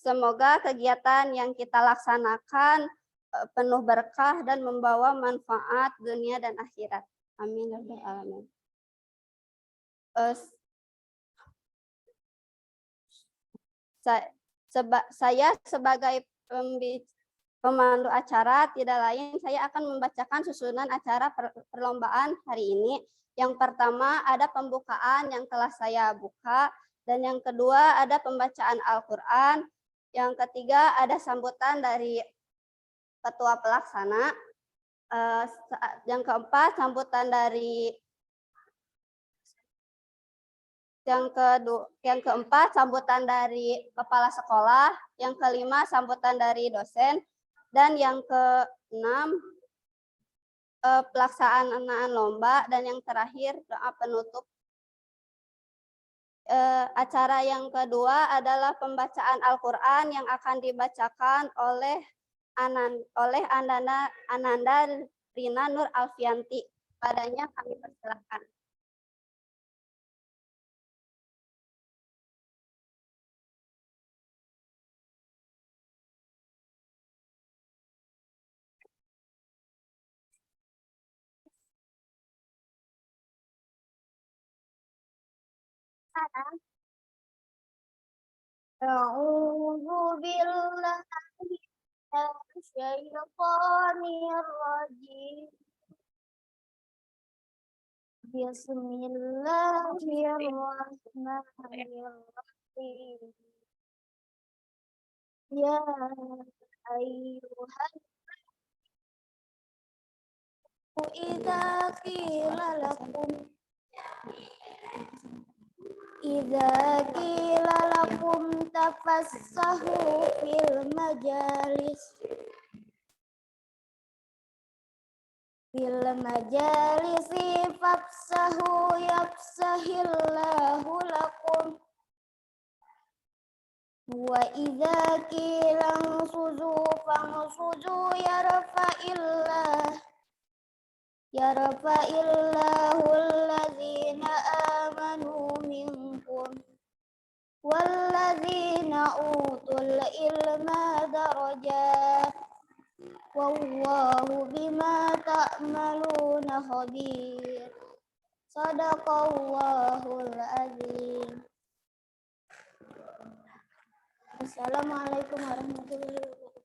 Semoga kegiatan yang kita laksanakan penuh berkah dan membawa manfaat dunia dan akhirat. Amin ya rabbal alamin. Saya sebagai pemandu acara tidak lain, saya akan membacakan susunan acara perlombaan hari ini. Yang pertama ada pembukaan yang telah saya buka, dan yang kedua ada pembacaan Al-Quran, yang ketiga ada sambutan dari ketua pelaksana, yang keempat sambutan dari yang keempat sambutan dari kepala sekolah, yang kelima sambutan dari dosen, dan yang keenam pelaksanaan lomba, dan yang terakhir doa penutup. Acara yang kedua adalah pembacaan Al-Quran yang akan dibacakan oleh Ananda Rina Nur Alfianti. Padanya kami persilakan. A'udzu billahi minasyaitonir rajim. Bismillahirrahmanirrahim. Ya ayyuhan idza qila lakum tafassahu fil majalisi fafsahu yafsahillahu lakum wa idza qila ansuzu fansuzu yarfa'illahu allazina amanu minkum wallazina utul ilma darajat wallahu bima ta'maluna khabir. Shadaqallahul azim. Assalamualaikum warahmatullahi wabarakatuh.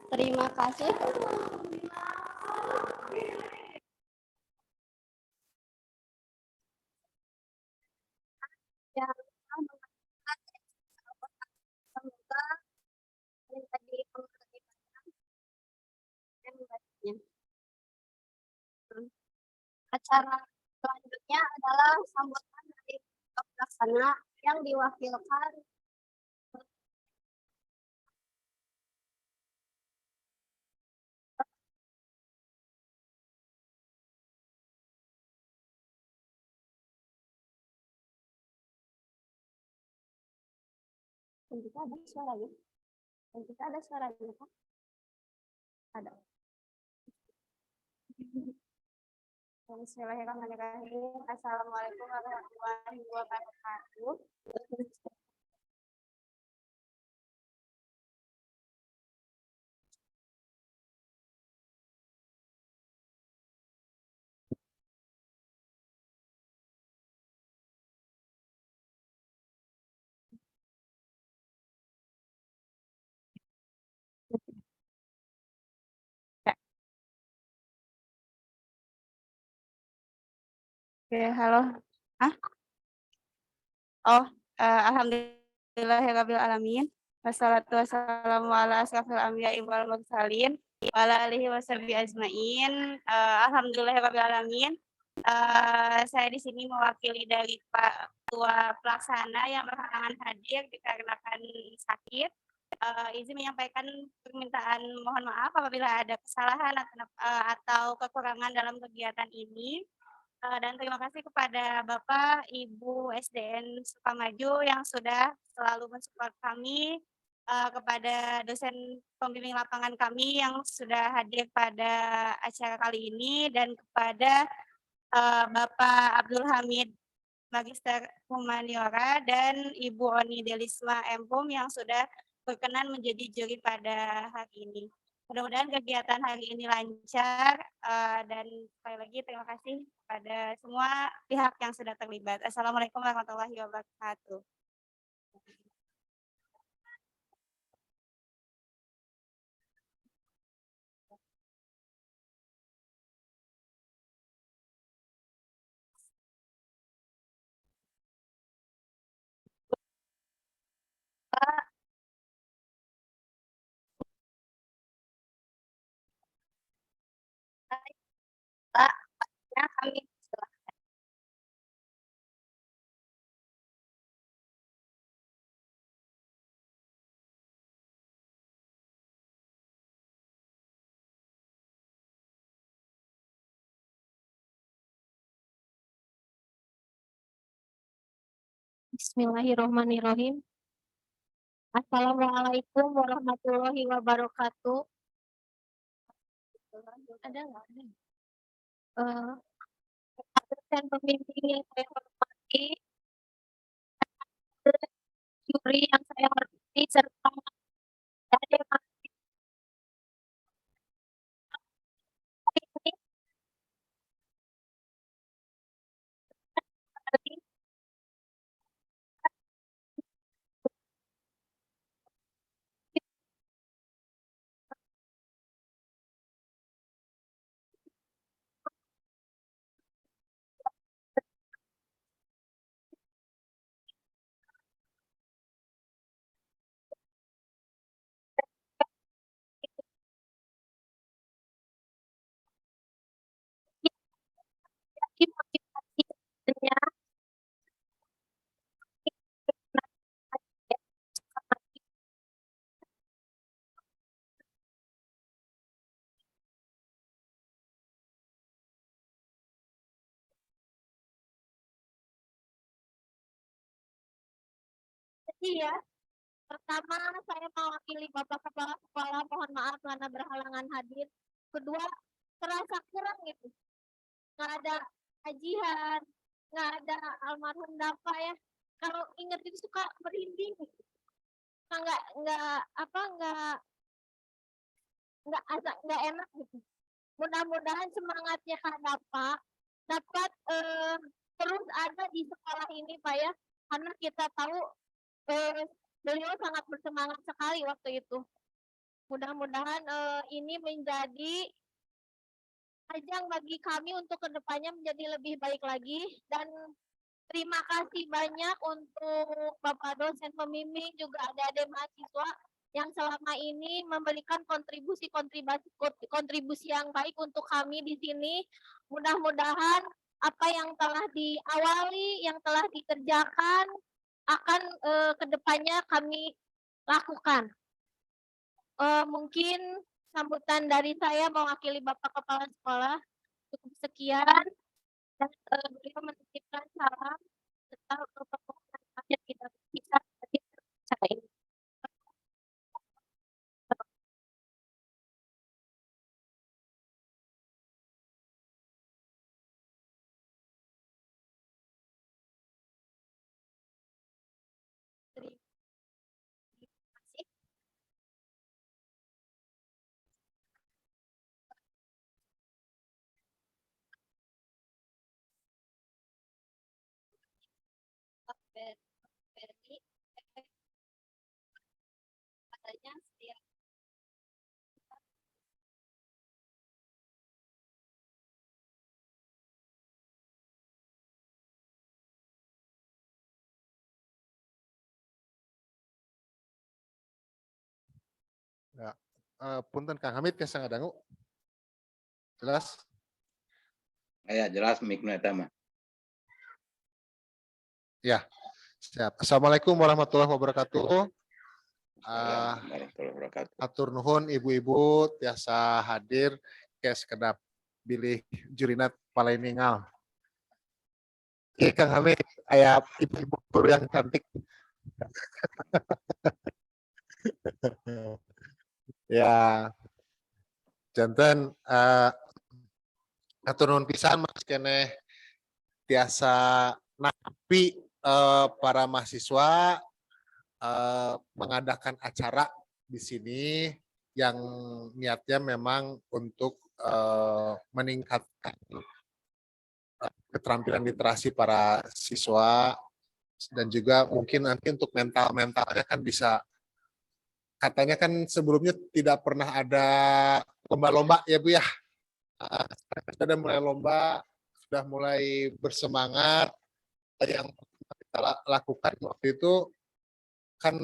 Terima kasih. Acara selanjutnya adalah sambutan dari pelaksana yang diwakilkan Kita ada suaranya. Kita ada suaranya, Pak. Ada. Bismillahirrahmanirrahim. Assalamualaikum warahmatullahi wabarakatuh. Oke, halo. Alhamdulillahirabbil alamin. Wassalatu wassalamu ala asrofil anbiya'i wal mursalin wa ala alihi washabihi ajmain. Alhamdulillahirabbil alamin. Saya di sini mewakili dari Pak Ketua Pelaksana yang berhalangan hadir dikarenakan sakit. Izin menyampaikan permintaan mohon maaf apabila ada kesalahan atau kekurangan dalam kegiatan ini. Dan terima kasih kepada Bapak, Ibu SDN Sukamaju yang sudah selalu mensupport kami, kepada dosen pembimbing lapangan kami yang sudah hadir pada acara kali ini, dan kepada Bapak Abdul Hamid Magister Humaniora dan Ibu Oni Delisma Empum yang sudah berkenan menjadi juri pada hari ini. Mudah-mudahan kegiatan hari ini lancar dan sekali lagi terima kasih pada semua pihak yang sudah terlibat. Assalamualaikum warahmatullahi wabarakatuh. Pak, kami Bismillahirrahmanirrahim. Assalamualaikum warahmatullahi wabarakatuh. Ada nggak? Dan pembimbing yang saya hormati, juri yang saya hormati, serta adik motivasinya ya. Pertama, saya mewakili Bapak Kepala Sekolah, mohon maaf karena berhalangan hadir. Kedua, terasa kurang gitu. Nggak ada kajian, nggak ada almarhum Dafa ya. Kalau inget itu suka merinding. Nggak apa nggak enak gitu. Mudah-mudahan semangatnya Kak Dafa dapat terus ada di sekolah ini Pak ya, karena kita tahu beliau sangat bersemangat sekali waktu itu. Mudah-mudahan ini menjadi ajang bagi kami untuk kedepannya menjadi lebih baik lagi, dan terima kasih banyak untuk Bapak dosen pembimbing, juga adik-adik mahasiswa yang selama ini memberikan kontribusi yang baik untuk kami di sini. Mudah-mudahan apa yang telah diawali, yang telah dikerjakan akan kedepannya kami lakukan. Mungkin sambutan dari saya mewakili Bapak Kepala Sekolah cukup sekian, dan beliau menitipkan salam serta permohonan yang kita bisa saya. Terima kasih. Berarti katanya setiap Ya, punten Kang Hamid yang sangat dangu. Jelas? Ya, jelas mikna eta mah. Ya, siap. Assalamualaikum warahmatullahi wabarakatuh. Warahmatullahi wabarakatuh. Atur nuhun ibu-ibu tiasa hadir ke sekedap pilih jurinat paling ningal. Oke, Kang Hamid, aya ibu-ibu guru yang cantik. Ya, janten Atur nuhun pisan Mas keneh tiasa napi para mahasiswa mengadakan acara di sini yang niatnya memang untuk meningkatkan keterampilan literasi para siswa dan juga mungkin nanti untuk mentalnya kan bisa, katanya kan sebelumnya tidak pernah ada lomba-lomba ya Bu ya. Sudah mulai lomba, sudah mulai bersemangat. Yang kita lakukan waktu itu kan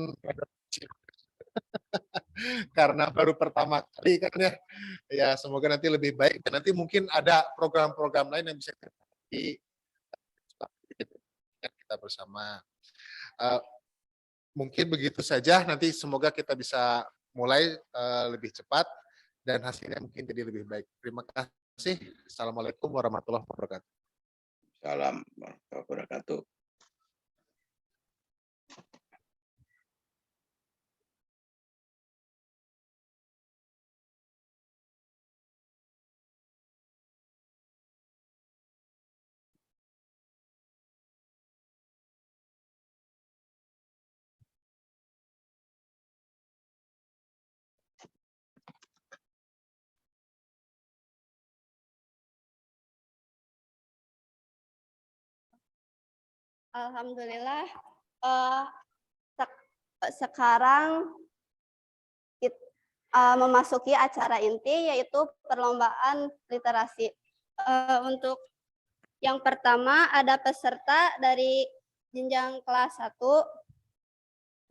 karena baru pertama kali kan ya. Ya semoga nanti lebih baik dan nanti mungkin ada program-program lain yang bisa kita bersama. Mungkin begitu saja, nanti semoga kita bisa mulai lebih cepat dan hasilnya mungkin jadi lebih baik. Terima kasih. Assalamualaikum warahmatullahi wabarakatuh. Salam warahmatullahi wabarakatuh. Alhamdulillah, sekarang memasuki acara inti yaitu perlombaan literasi. Untuk yang pertama ada peserta dari jenjang kelas 1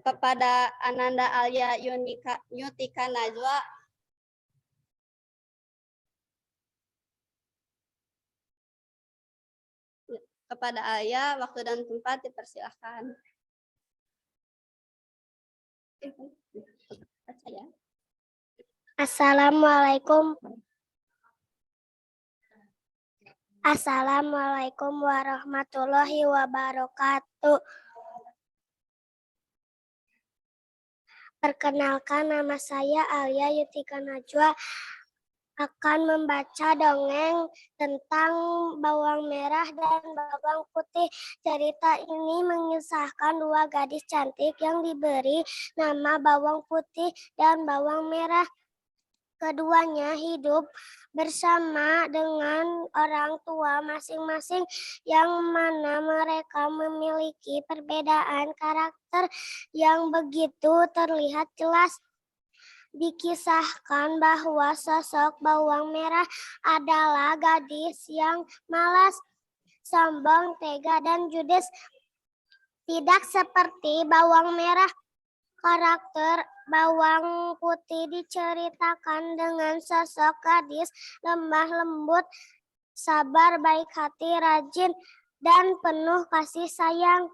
kepada Ananda Alia Yutika Najwa. Kepada Ayah, waktu dan tempat dipersilahkan. Assalamualaikum. Assalamualaikum warahmatullahi wabarakatuh. Perkenalkan, nama saya Alia Yutika Najwa akan membaca dongeng tentang bawang merah dan bawang putih. Cerita ini mengisahkan dua gadis cantik yang diberi nama bawang putih dan bawang merah. Keduanya hidup bersama dengan orang tua masing-masing yang mana mereka memiliki perbedaan karakter yang begitu terlihat jelas. Dikisahkan bahwa sosok bawang merah adalah gadis yang malas, sombong, tega, dan judes. Tidak seperti bawang merah, karakter bawang putih diceritakan dengan sosok gadis lemah lembut, sabar, baik hati, rajin, dan penuh kasih sayang.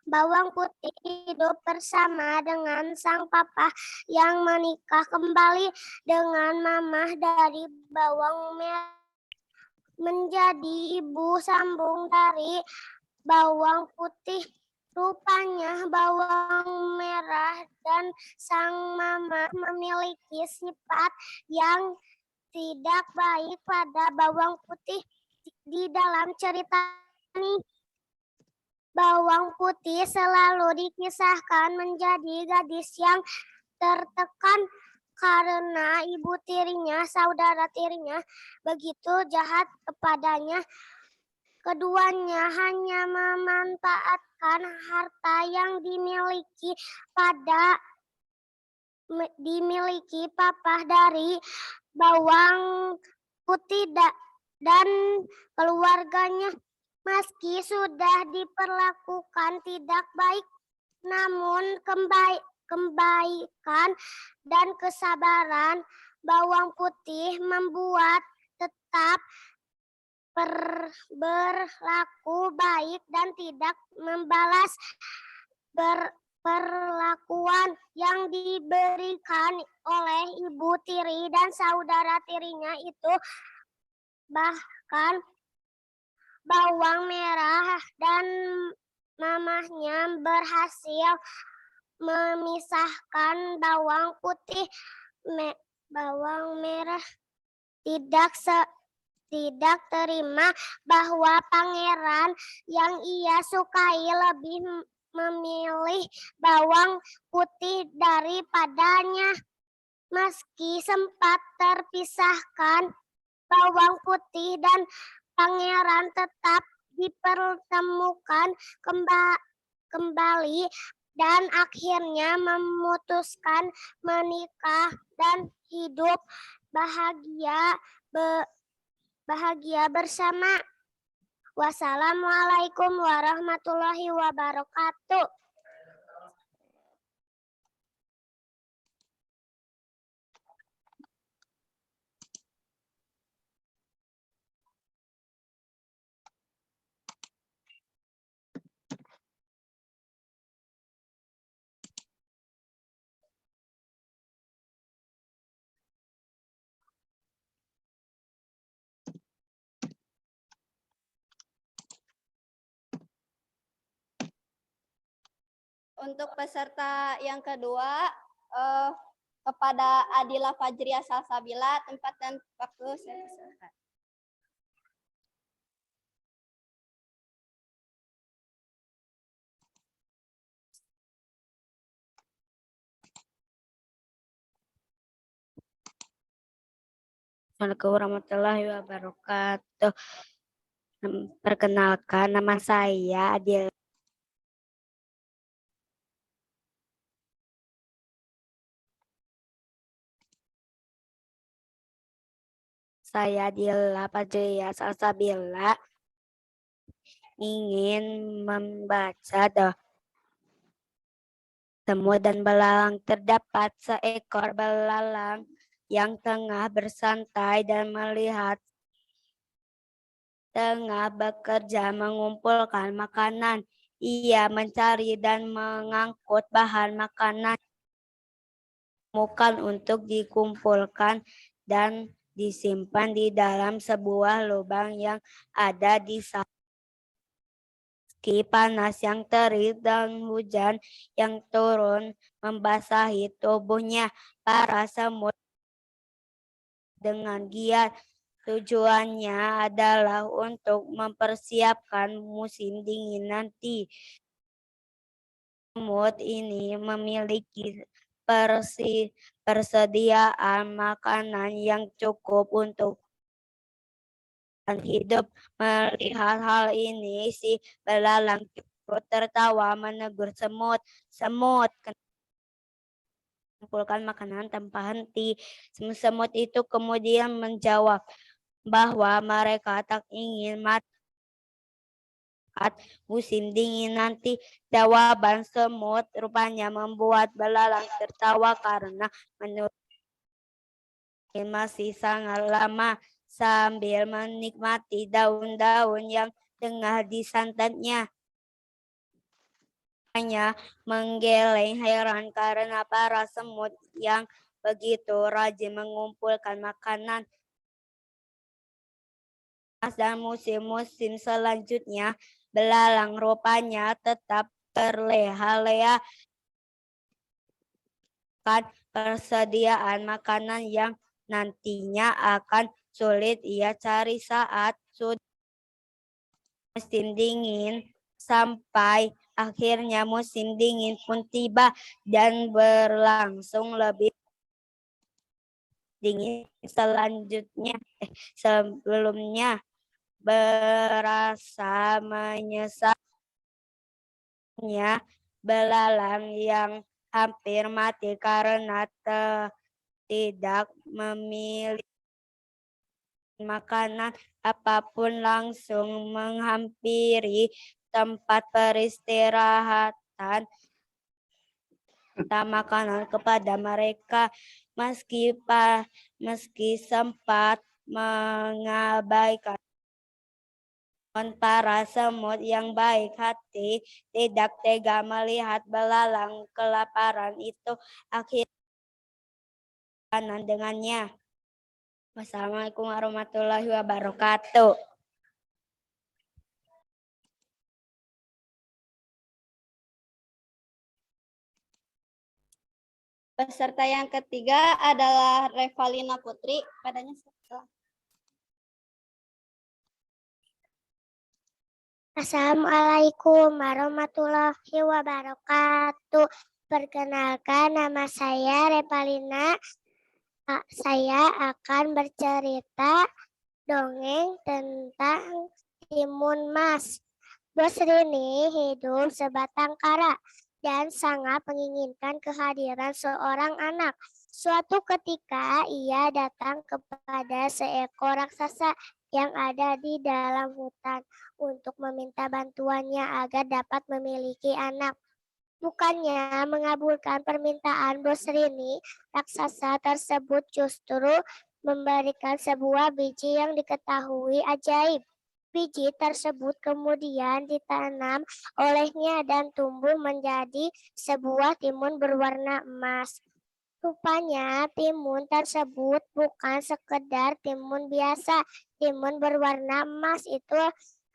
Bawang putih hidup bersama dengan sang papa yang menikah kembali dengan mamah dari bawang merah menjadi ibu sambung dari bawang putih. Rupanya bawang merah dan sang mama memiliki sifat yang tidak baik pada bawang putih. Di dalam cerita ini, bawang putih selalu dikisahkan menjadi gadis yang tertekan karena ibu tirinya, saudara tirinya, begitu jahat kepadanya. Keduanya hanya memanfaatkan harta yang dimiliki papa dari bawang putih dan keluarganya. Meski sudah diperlakukan tidak baik, namun kebaikan dan kesabaran bawang putih membuat tetap berlaku baik dan tidak membalas perlakuan yang diberikan oleh ibu tiri dan saudara tirinya itu. Bahkan bawang merah dan mamahnya berhasil memisahkan bawang putih. Bawang merah tidak tidak terima bahwa pangeran yang ia sukai lebih memilih bawang putih daripadanya. Meski sempat terpisahkan, bawang putih dan pangeran tetap dipertemukan kembali dan akhirnya memutuskan menikah dan hidup bahagia bersama. Wassalamualaikum warahmatullahi wabarakatuh. Untuk peserta yang kedua, kepada Adila Fajriah Salsabila, tempat dan waktu saya persilakan. Assalamualaikum warahmatullahi wabarakatuh. Perkenalkan, nama saya Adil. Saya Adila Fajriah Salsabila ingin membaca semut dan belalang. Terdapat seekor belalang yang tengah bersantai dan melihat tengah bekerja mengumpulkan makanan. Ia mencari dan mengangkut bahan makanan bukan untuk dikumpulkan dan disimpan di dalam sebuah lubang yang ada di meski panas yang terik dan hujan yang turun membasahi tubuhnya, para semut dengan giat. Tujuannya adalah untuk mempersiapkan musim dingin nanti. Semut ini memiliki persediaan makanan yang cukup untuk hidup. Melihat hal ini, si belalang cukup tertawa menegur semut. Semut, kumpulkan makanan tanpa henti. Semut itu kemudian menjawab bahwa mereka tak ingin mati saat musim dingin nanti. Jawaban semut rupanya membuat belalang tertawa karena menurut masih sangat lama. Sambil menikmati daun-daun yang tengah disantannya, hanya menggeleng heran karena para semut yang begitu rajin mengumpulkan makanan. Dan musim-musim selanjutnya, belalang rupanya tetap berleha-leha persediaan makanan yang nantinya akan sulit ia cari saat sudah musim dingin. Sampai akhirnya musim dingin pun tiba dan berlangsung lebih dingin sebelumnya. Berasa menyesalnya, belalang yang hampir mati karena tidak memiliki makanan apapun langsung menghampiri tempat peristirahatan, minta makanan kepada mereka. Meski sempat mengabaikan, para semut yang baik hati tidak tega melihat belalang kelaparan itu. Akhirnya dengannya. Wassalamualaikum warahmatullahi wabarakatuh. Peserta yang ketiga adalah Revalina Putri. Padanya Assalamualaikum warahmatullahi wabarakatuh. Perkenalkan, nama saya Revalina. Saya akan bercerita dongeng tentang Timun Mas. Bos Rini hidup sebatang kara dan sangat menginginkan kehadiran seorang anak. Suatu ketika ia datang kepada seekor raksasa yang ada di dalam hutan untuk meminta bantuannya agar dapat memiliki anak. Bukannya mengabulkan permintaan Bos Rini, raksasa tersebut justru memberikan sebuah biji yang diketahui ajaib. Biji tersebut kemudian ditanam olehnya dan tumbuh menjadi sebuah timun berwarna emas. Rupanya timun tersebut bukan sekedar timun biasa. Timun berwarna emas itu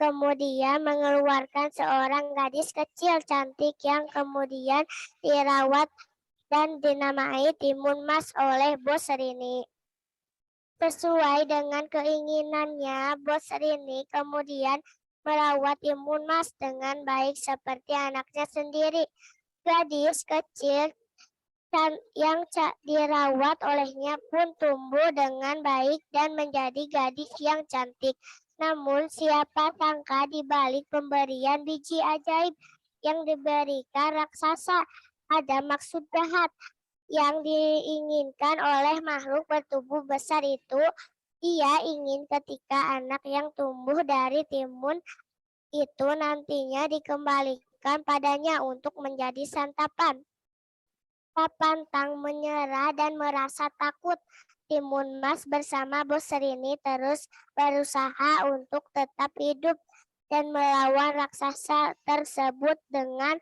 kemudian mengeluarkan seorang gadis kecil cantik yang kemudian dirawat dan dinamai Timun Mas oleh Bos Rini. Sesuai dengan keinginannya, Bos Rini kemudian merawat Timun Mas dengan baik seperti anaknya sendiri. Gadis kecil yang dirawat olehnya pun tumbuh dengan baik dan menjadi gadis yang cantik. Namun siapa sangka di balik pemberian biji ajaib yang diberikan raksasa ada maksud jahat yang diinginkan oleh makhluk bertubuh besar itu. Ia ingin ketika anak yang tumbuh dari timun itu nantinya dikembalikan padanya untuk menjadi santapan. Pantang menyerah dan merasa takut, Timun Mas bersama Bos Rini terus berusaha untuk tetap hidup dan melawan raksasa tersebut dengan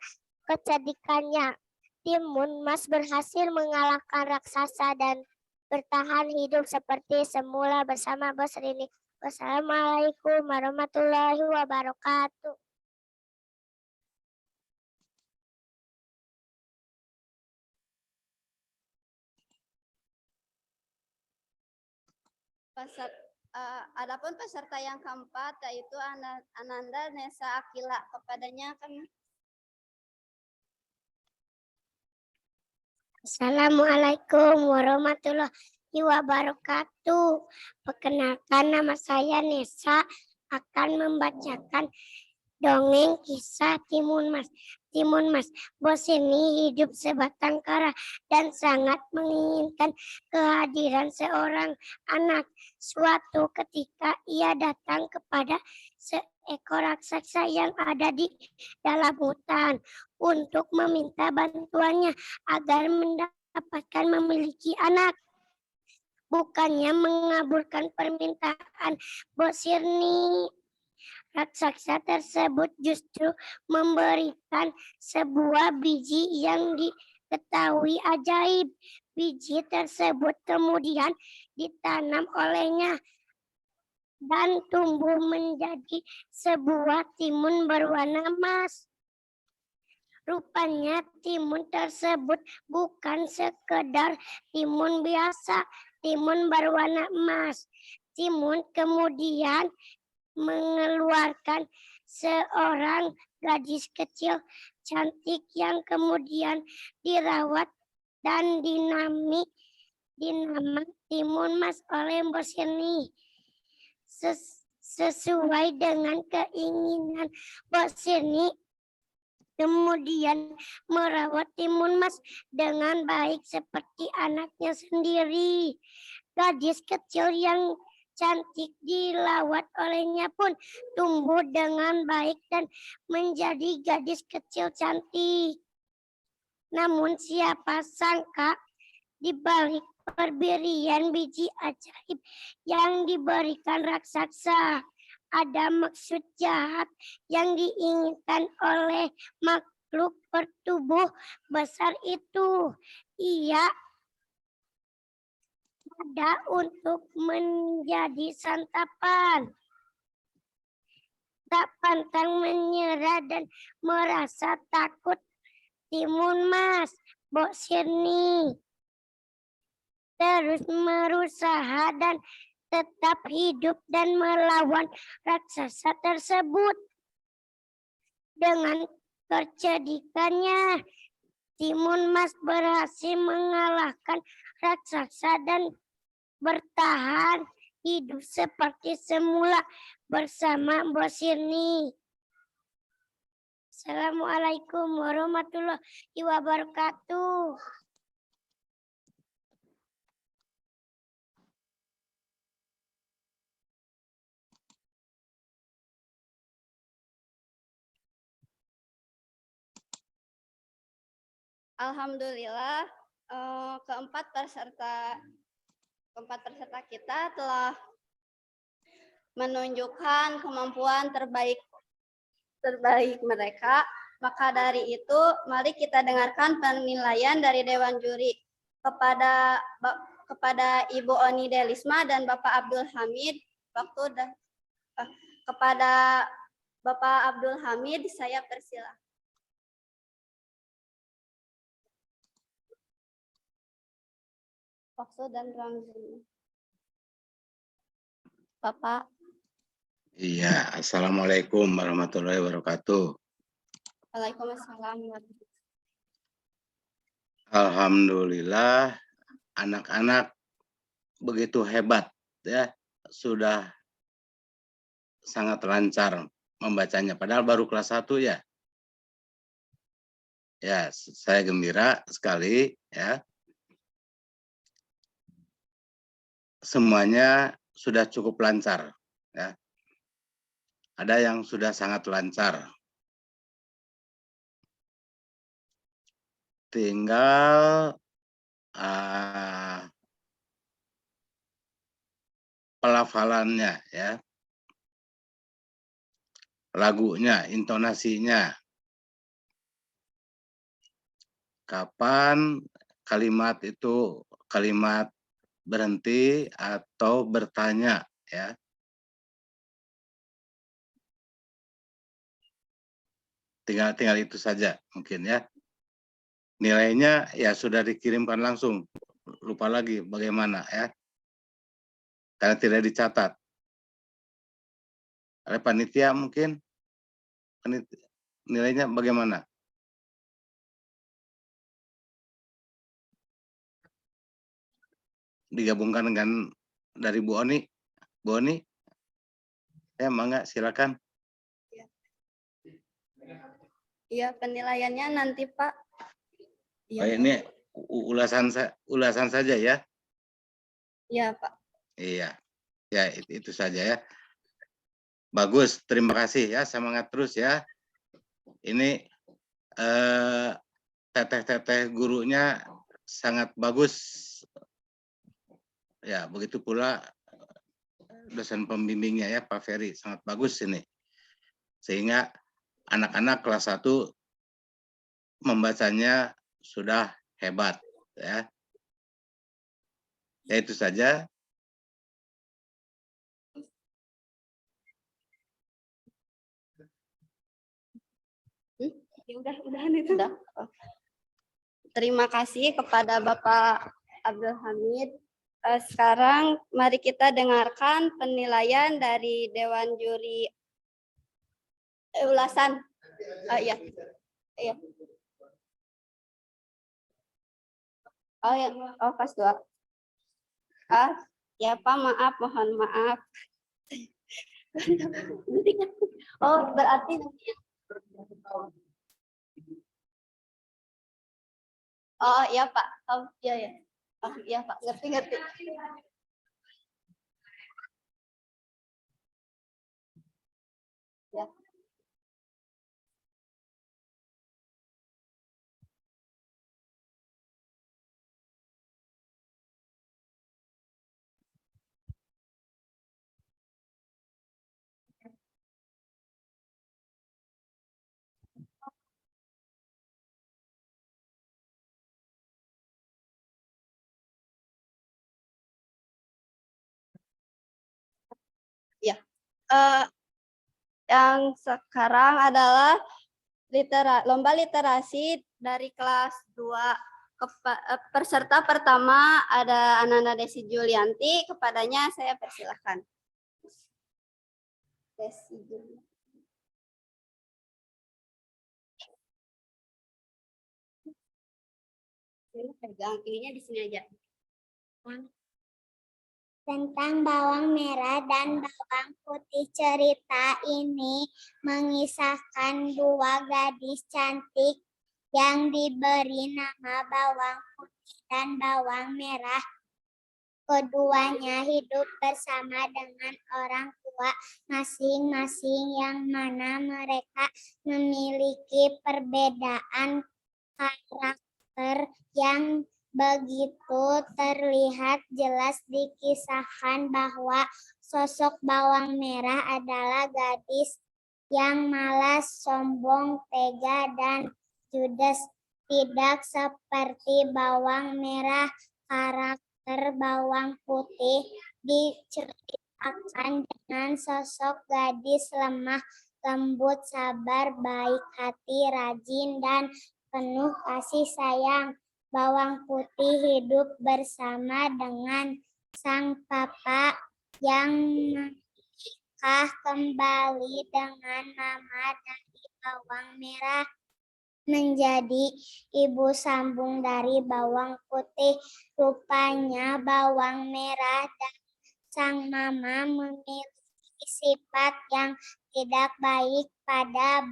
kecerdikannya. Timun Mas berhasil mengalahkan raksasa dan bertahan hidup seperti semula bersama Bos Rini. Wassalamualaikum warahmatullahi wabarakatuh. Adapun peserta yang keempat yaitu Ananda Nesa Akila, kepadanya kami. Assalamualaikum warahmatullahi wabarakatuh. Perkenalkan, nama saya Nesa, akan membacakan dongeng kisah Timun Mas. Timun Mas, Bos ini hidup sebatang kara dan sangat menginginkan kehadiran seorang anak. Suatu ketika ia datang kepada seekor raksasa yang ada di dalam hutan untuk meminta bantuannya agar mendapatkan memiliki anak. Bukannya mengabulkan permintaan Bos Irni, raksasa tersebut justru memberikan sebuah biji yang diketahui ajaib. Biji tersebut kemudian ditanam olehnya dan tumbuh menjadi sebuah timun berwarna emas. Rupanya timun tersebut bukan sekedar timun biasa, timun berwarna emas. Timun kemudian mengeluarkan seorang gadis kecil cantik yang kemudian dirawat dan dinama Timun Mas oleh Bos Irni. Sesuai dengan keinginan Bos Irni, kemudian merawat Timun Mas dengan baik seperti anaknya sendiri. Gadis kecil yang cantik dilawat olehnya pun tumbuh dengan baik dan menjadi gadis kecil cantik. Namun siapa sangka di balik pemberian biji ajaib yang diberikan raksasa ada maksud jahat yang diinginkan oleh makhluk bertubuh besar itu. Ia ada untuk menjadi santapan. Tak pantang menyerah dan merasa takut, Timun Mas, Bos Irni terus berusaha dan tetap hidup dan melawan raksasa tersebut. Dengan kecerdikannya, Timun Mas berhasil mengalahkan raksasa dan bertahan hidup seperti semula bersama Bos Sirni. Assalamualaikum warahmatullahi wabarakatuh. Alhamdulillah, keempat peserta kita telah menunjukkan kemampuan terbaik mereka. Maka dari itu, mari kita dengarkan penilaian dari Dewan Juri kepada Ibu Oni Delisma dan Bapak Abdul Hamid. Kepada Bapak Abdul Hamid, saya persilahkan. Waktu dan Ramzi. Bapak. Iya, Assalamualaikum warahmatullahi wabarakatuh. Waalaikumsalam. Alhamdulillah, anak-anak begitu hebat ya, sudah sangat lancar membacanya. Padahal baru kelas 1 ya. Ya, saya gembira sekali ya. Semuanya sudah cukup lancar ya. Ada yang sudah sangat lancar. Tinggal pelafalannya ya. Lagunya, intonasinya. Kapan kalimat itu kalimat berhenti atau bertanya ya. Tinggal itu saja mungkin ya. Nilainya ya sudah dikirimkan langsung. Lupa lagi bagaimana ya. Karena tidak dicatat. Oleh panitia mungkin nilainya bagaimana? Digabungkan dengan dari Bu Oni. Bu Oni, ya mangga silakan. Iya, penilaiannya nanti Pak. Oh, ini ulasan saja ya. Iya Pak. Iya, ya itu saja ya. Bagus, terima kasih ya, semangat terus ya. Ini teteh-teteh gurunya sangat bagus. Ya, begitu pula dosen pembimbingnya ya, Pak Ferry, sangat bagus ini. Sehingga anak-anak kelas 1 membacanya sudah hebat ya. Ya itu saja. Udahan itu. Udah. Terima kasih kepada Bapak Abdul Hamid. Sekarang mari kita dengarkan penilaian dari Dewan Juri ulasan. Iya. Iya. Oh ya, oh kelas 2. Ya Pak, maaf, mohon maaf. Oh, berarti oh iya Pak. Oh iya ya. Oh iya Pak, ngerti. Ya. Ya. Yang sekarang adalah lomba literasi dari kelas 2. Peserta pertama ada Ananda Desi Julianti, kepadanya saya persilahkan. Desi Julianti. Ini pegang, ininya di sini aja. Tentang bawang merah dan bawang putih. Cerita ini mengisahkan dua gadis cantik yang diberi nama bawang putih dan bawang merah. Keduanya hidup bersama dengan orang tua masing-masing yang mana mereka memiliki perbedaan karakter yang begitu terlihat jelas. Dikisahkan bahwa sosok bawang merah adalah gadis yang malas, sombong, tega, dan judes. Tidak seperti bawang merah, karakter bawang putih diceritakan dengan sosok gadis lemah, lembut, sabar, baik hati, rajin, dan penuh kasih sayang. Bawang putih hidup bersama dengan sang papa yang menikah kembali dengan mama dari bawang merah menjadi ibu sambung dari bawang putih. Rupanya bawang merah dan sang mama memiliki sifat yang tidak baik pada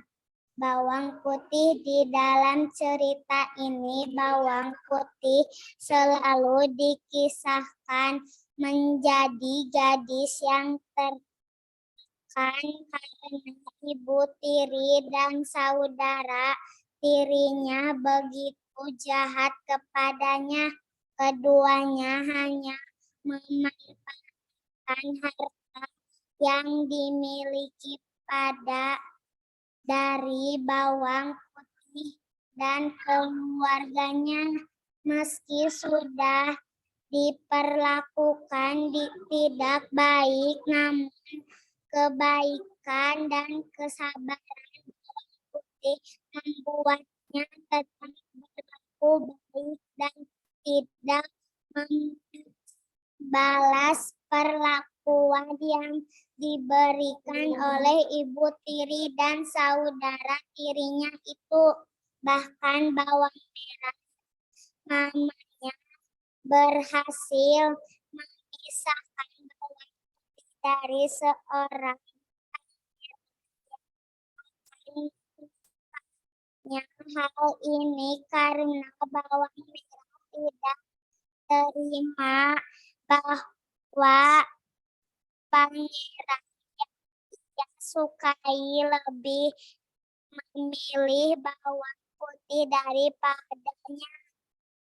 bawang putih. Di dalam cerita ini bawang putih selalu dikisahkan menjadi gadis yang tertekan karena ibu tiri dan saudara tirinya begitu jahat kepadanya. Keduanya hanya memanfaatkan harta yang dimiliki dari bawang putih dan keluarganya. Meski sudah diperlakukan tidak baik, namun kebaikan dan kesabaran bawang putih membuatnya tetap berlaku baik dan tidak membalas perlakuan yang diberikan oleh ibu tiri dan saudara tirinya itu. Bahkan bawang merah mamanya berhasil memisahkan bawang putih dari seorang hal ini karena bawang merah tidak terima bahwa pangeran yang dia sukai lebih memilih bawang putih daripadanya.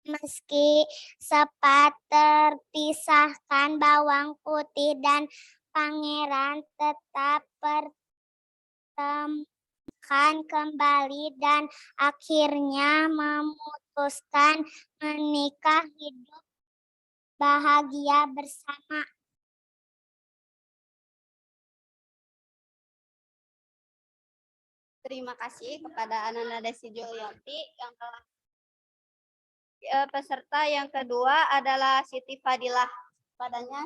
Meski sempat terpisahkan, bawang putih dan pangeran tetap berteman kembali dan akhirnya memutuskan menikah, hidup bahagia bersama. Terima kasih kepada Ananda Desi Julianti yang telah peserta yang kedua adalah Siti Fadilah. Padanya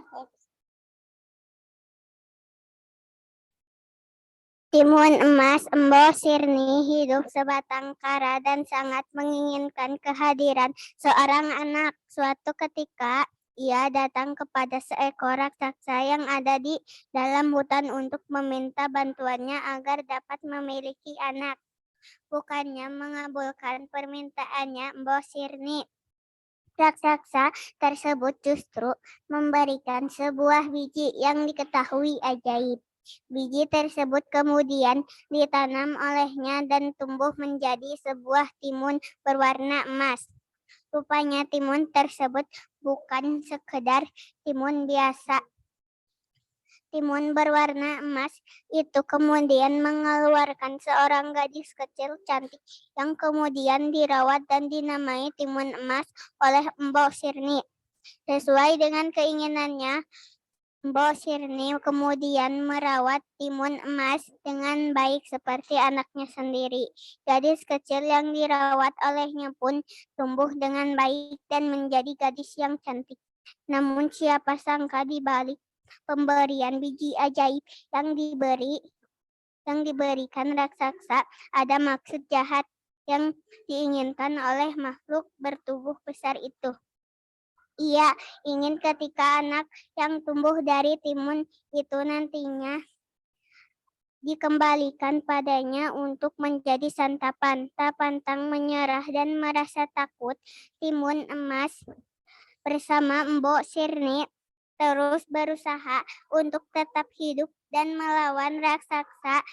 Timun emas Embo Sirni hidup sebatang kara dan sangat menginginkan kehadiran seorang anak. Suatu ketika ia datang kepada seekor raksasa yang ada di dalam hutan untuk meminta bantuannya agar dapat memiliki anak. Bukannya mengabulkan permintaannya Embo Sirni, raksasa tersebut justru memberikan sebuah biji yang diketahui ajaib. Biji tersebut kemudian ditanam olehnya dan tumbuh menjadi sebuah timun berwarna emas. Rupanya timun tersebut bukan sekedar timun biasa. Timun berwarna emas itu kemudian mengeluarkan seorang gadis kecil cantik yang kemudian dirawat dan dinamai timun emas oleh Embo Sirni. Sesuai dengan keinginannya, Embo Sirni kemudian merawat timun emas dengan baik seperti anaknya sendiri. Gadis kecil yang dirawat olehnya pun tumbuh dengan baik dan menjadi gadis yang cantik. Namun siapa sangka di balik pemberian biji ajaib yang diberikan raksasa ada maksud jahat. yang diinginkan oleh makhluk bertubuh besar itu. Ia ingin ketika anak yang tumbuh dari timun itu nantinya dikembalikan padanya untuk menjadi santapan. Tak pantang menyerah dan merasa takut, timun emas bersama Mbok Sirni terus berusaha untuk tetap hidup dan melawan raksasa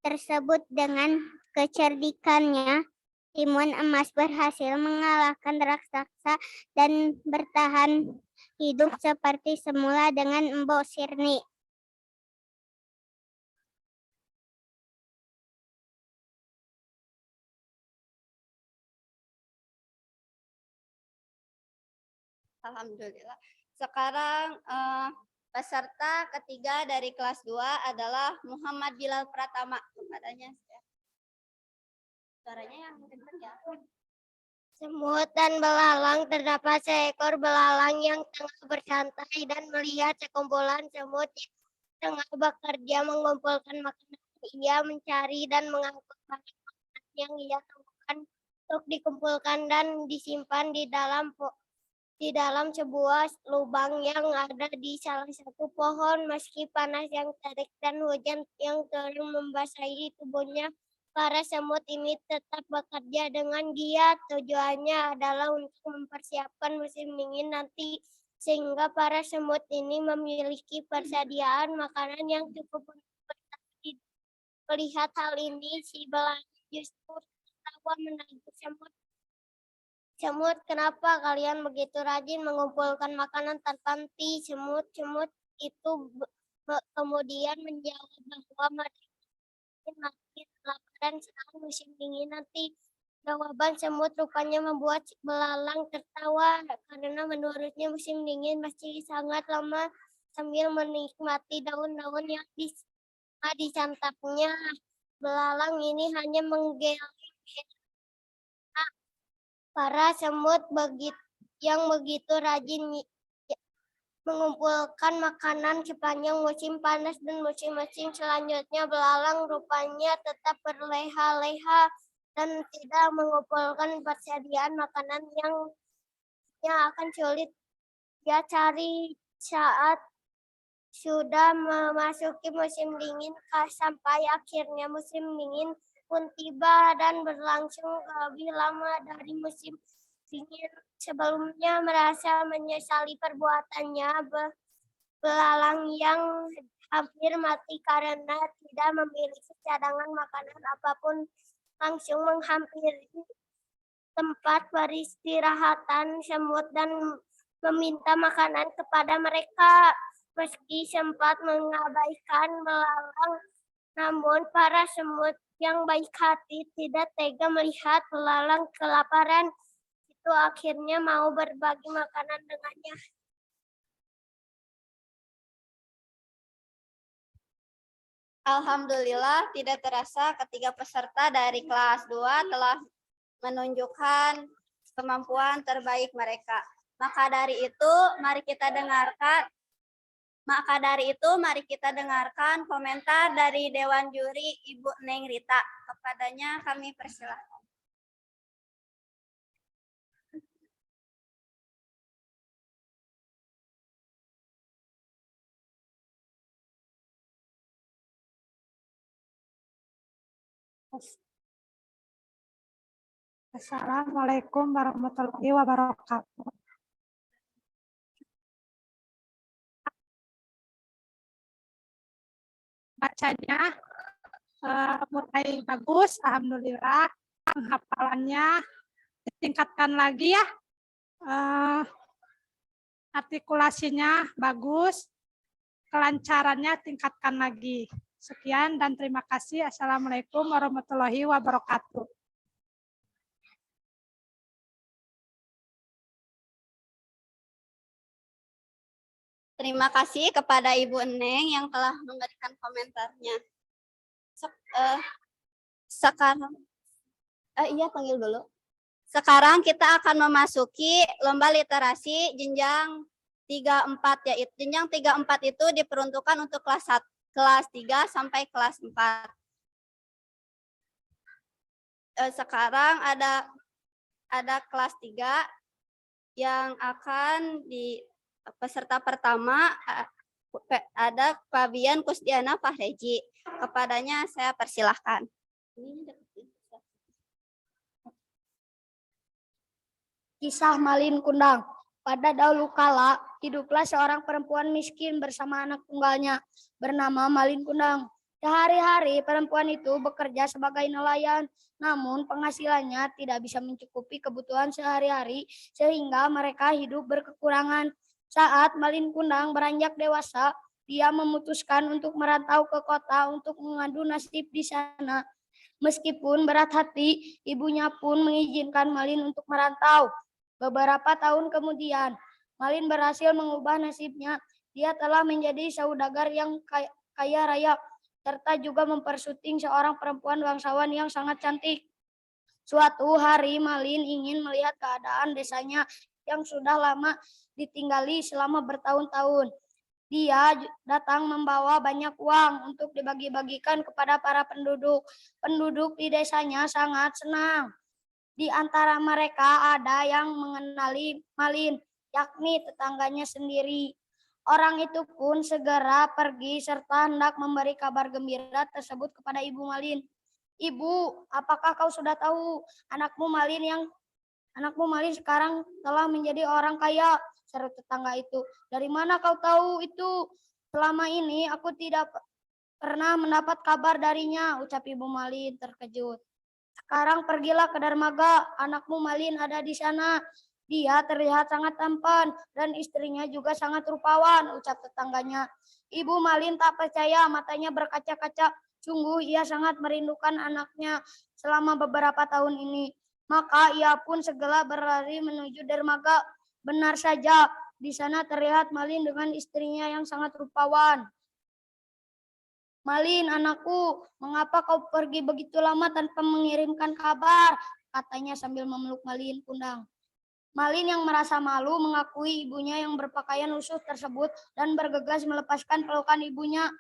tersebut. Dengan kecerdikannya, timun emas berhasil mengalahkan raksasa dan bertahan hidup seperti semula dengan Mbok Sirni. Alhamdulillah. Sekarang peserta ketiga dari kelas 2 adalah Muhammad Bilal Pratama. Kepadanya suaranya yang kencang ya. Semut dan belalang. Terdapat seekor belalang yang tengah bersantai dan melihat sekumpulan semut yang tengah bekerja mengumpulkan makanan. Ia mencari dan mengangkut makanan yang ia temukan untuk dikumpulkan dan disimpan di dalam sebuah lubang yang ada di salah satu pohon. Meski panas yang terik dan hujan yang turun membasahi tubuhnya, para semut ini tetap bekerja dengan giat. Tujuannya adalah untuk mempersiapkan musim dingin nanti, sehingga para semut ini memiliki persediaan makanan yang cukup untuk bertahan. Melihat hal ini, si belalang justru tertawa menarik semut. Semut, kenapa kalian begitu rajin mengumpulkan makanan tanpa henti? Semut-semut itu kemudian menjawab bahwa mereka makin kelaparan saat musim dingin nanti. Jawaban semut rupanya membuat belalang tertawa, karena menurutnya musim dingin masih sangat lama. Sambil menikmati daun-daun yang disantapnya, belalang ini hanya menggeleng. Para semut yang begitu rajin mengumpulkan makanan sepanjang musim panas dan musim-musim selanjutnya, belalang rupanya tetap berleha-leha dan tidak mengumpulkan persediaan makanan yang akan sulit dia cari saat sudah memasuki musim dingin, sampai akhirnya musim dingin pun tiba dan berlangsung lebih lama dari musim dingin sebelumnya. Merasa menyesali perbuatannya, belalang yang hampir mati karena tidak memiliki cadangan makanan apapun langsung menghampiri tempat peristirahatan semut dan meminta makanan kepada mereka. Meski sempat mengabaikan belalang, namun para semut yang baik hati tidak tega melihat belalang kelaparan. Itu akhirnya mau berbagi makanan dengannya. Alhamdulillah, tidak terasa ketiga peserta dari kelas 2 telah menunjukkan kemampuan terbaik mereka. Maka dari itu, mari kita dengarkan komentar dari Dewan Juri Ibu Neng Rita. Kepadanya kami persilahkan. Assalamualaikum warahmatullahi wabarakatuh. Bacanya mulai bagus, alhamdulillah. Penghafalannya ditingkatkan lagi ya. Artikulasinya bagus, kelancarannya tingkatkan lagi. Sekian dan terima kasih. Assalamualaikum warahmatullahi wabarakatuh. Terima kasih kepada Ibu Neng yang telah memberikan komentarnya. Sekarang, panggil dulu. Sekarang kita akan memasuki lomba literasi jenjang 3-4 yaitu jenjang 3-4 itu diperuntukkan untuk kelas 3 sampai kelas 4. sekarang ada kelas 3 yang akan di peserta pertama ada Fabian Kusdiana Fahreji. Kepadanya saya persilahkan. Kisah Malin Kundang. Pada dahulu kala, hiduplah seorang perempuan miskin bersama anak tunggalnya bernama Malin Kundang. Sehari-hari perempuan itu bekerja sebagai nelayan, namun penghasilannya tidak bisa mencukupi kebutuhan sehari-hari sehingga mereka hidup berkekurangan. Saat Malin Kundang beranjak dewasa, dia memutuskan untuk merantau ke kota untuk mengadu nasib di sana. Meskipun berat hati, ibunya pun mengizinkan Malin untuk merantau. Beberapa tahun kemudian, Malin berhasil mengubah nasibnya. Dia telah menjadi saudagar yang kaya raya, serta juga mempersuting seorang perempuan bangsawan yang sangat cantik. Suatu hari, Malin ingin melihat keadaan desanya yang sudah lama ditinggali selama bertahun-tahun. Dia datang membawa banyak uang untuk dibagi-bagikan kepada para penduduk. Penduduk di desanya sangat senang. Di antara mereka ada yang mengenali Malin, yakni tetangganya sendiri. Orang itu pun segera pergi serta hendak memberi kabar gembira tersebut kepada Ibu Malin. Ibu, apakah kau sudah tahu anakmu Malin sekarang telah menjadi orang kaya? Seru tetangga itu. Dari mana kau tahu itu? Selama ini aku tidak pernah mendapat kabar darinya, ucap Ibu Malin terkejut. Sekarang pergilah ke dermaga, anakmu Malin ada di sana. Dia terlihat sangat tampan dan istrinya juga sangat rupawan, ucap tetangganya. Ibu Malin tak percaya, matanya berkaca-kaca. Sungguh ia sangat merindukan anaknya selama beberapa tahun ini. Maka ia pun segera berlari menuju dermaga. Benar saja, di sana terlihat Malin dengan istrinya yang sangat rupawan. Malin, anakku, mengapa kau pergi begitu lama tanpa mengirimkan kabar? Katanya sambil memeluk Malin Kundang. Malin yang merasa malu mengakui ibunya yang berpakaian lusuh tersebut dan bergegas melepaskan pelukan ibunya.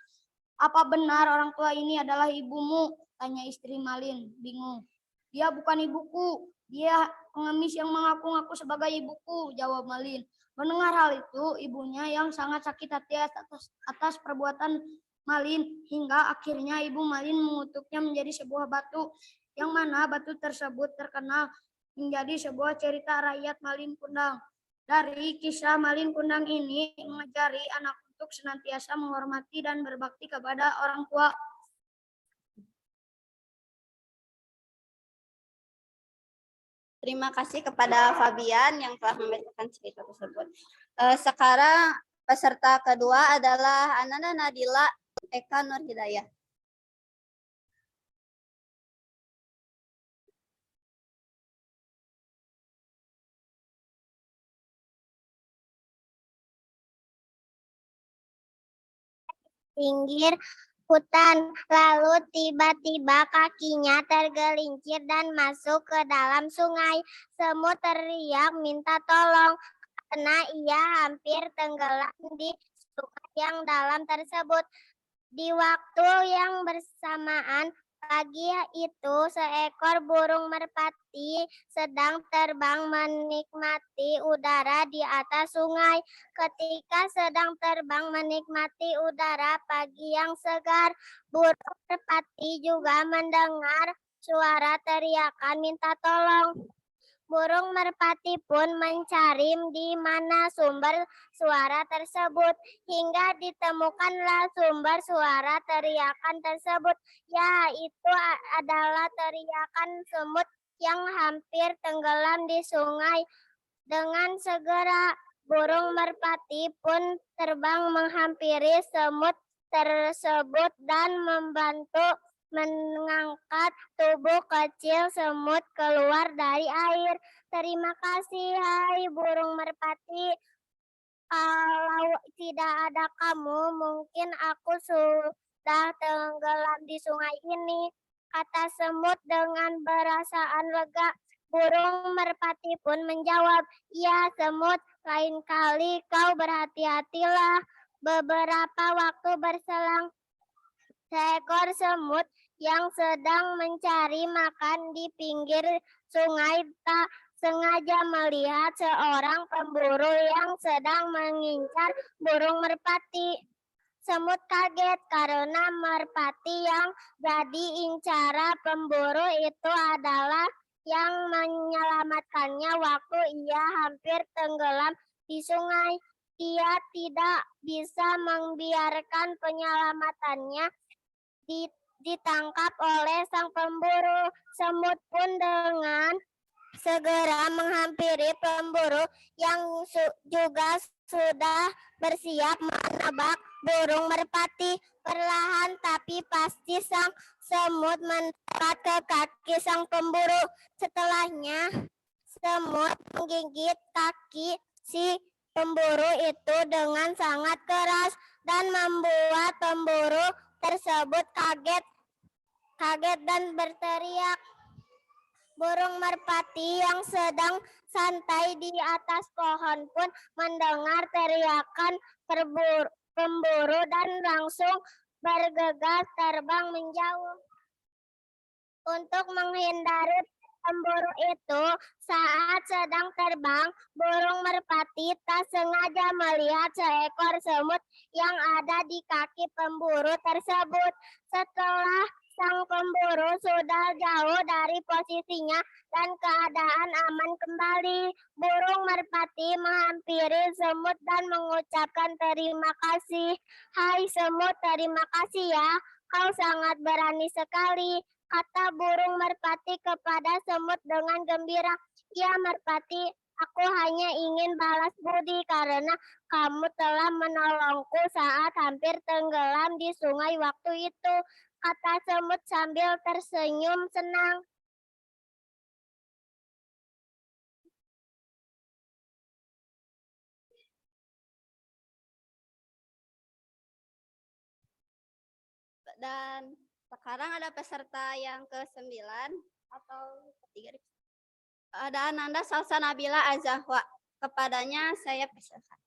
Apa benar orang tua ini adalah ibumu? Tanya istri Malin, bingung. Dia bukan ibuku, dia pengemis yang mengaku-ngaku sebagai ibuku, jawab Malin. Mendengar hal itu, ibunya yang sangat sakit hati atas perbuatan Malin, hingga akhirnya Ibu Malin mengutuknya menjadi sebuah batu, yang mana batu tersebut terkenal menjadi sebuah cerita rakyat Malin Kundang. Dari kisah Malin Kundang ini mengajari anak untuk senantiasa menghormati dan berbakti kepada orang tua. Terima kasih kepada Fabian yang telah membacakan cerita tersebut. Sekarang peserta kedua adalah Ananda Nadila Eka Nur Hidayah. Pinggir hutan, lalu tiba-tiba kakinya tergelincir dan masuk ke dalam sungai. Semut teriak minta tolong karena ia hampir tenggelam di sungai yang dalam tersebut. Di waktu yang bersamaan, pagi itu seekor burung merpati sedang terbang menikmati udara di atas sungai. Ketika sedang terbang menikmati udara pagi yang segar, burung merpati juga mendengar suara teriakan minta tolong. Burung merpati pun mencari di mana sumber suara tersebut, hingga ditemukanlah sumber suara teriakan tersebut, yaitu adalah teriakan semut yang hampir tenggelam di sungai. Dengan segera, burung merpati pun terbang menghampiri semut tersebut dan membantu mengangkat tubuh kecil semut keluar dari air. Terima kasih, hai burung merpati. Kalau tidak ada kamu, mungkin aku sudah tenggelam di sungai ini, kata semut dengan perasaan lega. Burung merpati pun menjawab, "Ya semut, lain kali kau berhati-hatilah." Beberapa waktu berselang, seekor semut yang sedang mencari makan di pinggir sungai tak sengaja melihat seorang pemburu yang sedang mengincar burung merpati. Semut kaget karena merpati yang jadi incara pemburu itu adalah yang menyelamatkannya waktu ia hampir tenggelam di sungai. Ia tidak bisa membiarkan penyelamatannya ditangkap oleh sang pemburu. Semut pun dengan segera menghampiri pemburu yang juga sudah bersiap menebak burung merpati. Perlahan tapi pasti sang semut mendekat ke kaki sang pemburu. Setelahnya semut menggigit kaki si pemburu itu dengan sangat keras dan membuat pemburu tersebut kaget dan berteriak. Burung merpati yang sedang santai di atas pohon pun mendengar teriakan pemburu dan langsung bergegas terbang menjauh. Untuk menghindari pemburu itu, saat sedang terbang, burung merpati tak sengaja melihat seekor semut yang ada di kaki pemburu tersebut. Setelah sang pemburu sudah jauh dari posisinya dan keadaan aman kembali, burung merpati menghampiri semut dan mengucapkan terima kasih. Hai semut, terima kasih ya, kau sangat berani sekali, kata burung merpati kepada semut dengan gembira. Ya merpati, aku hanya ingin balas budi karena kamu telah menolongku saat hampir tenggelam di sungai waktu itu, kata semut sambil tersenyum senang. Dan sekarang ada peserta yang ke-9 atau ketiga. Ada Ananda Salsa Nabila Azahwa. Kepadanya saya persilakan.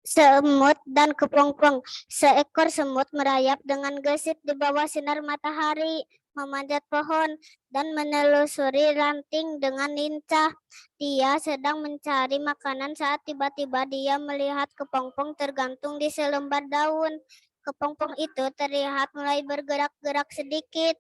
Semut dan kepompong. Seekor semut merayap dengan gesit di bawah sinar matahari, memanjat pohon, dan menelusuri ranting dengan lincah. Dia sedang mencari makanan saat tiba-tiba dia melihat kepompong tergantung di selembar daun. Kepompong itu terlihat mulai bergerak-gerak sedikit.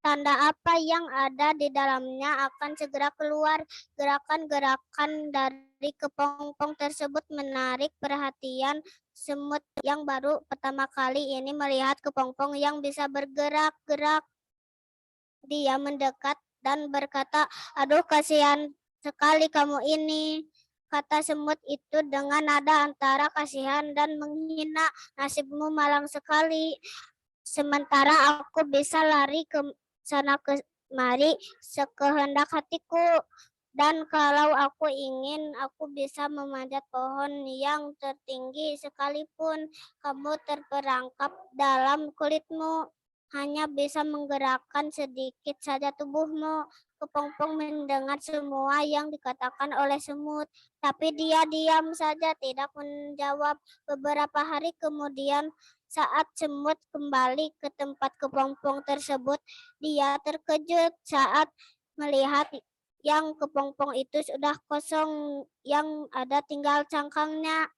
Tanda apa yang ada di dalamnya akan segera keluar. Gerakan-gerakan dari kepompong tersebut menarik perhatian semut yang baru pertama kali ini melihat kepompong yang bisa bergerak-gerak. Dia mendekat dan berkata, "Aduh, kasihan sekali kamu ini," kata semut itu dengan nada antara kasihan dan menghina. "Nasibmu malang sekali. Sementara aku bisa lari ke sana kemari sekehendak hatiku. Dan kalau aku ingin, aku bisa memanjat pohon yang tertinggi sekalipun kamu terperangkap dalam kulitmu. Hanya bisa menggerakkan sedikit saja tubuhmu." Kepompong mendengar semua yang dikatakan oleh semut, tapi dia diam saja tidak menjawab. Beberapa hari kemudian, saat semut kembali ke tempat kepompong tersebut, dia terkejut saat melihat yang kepompong itu sudah kosong, yang ada tinggal cangkangnya.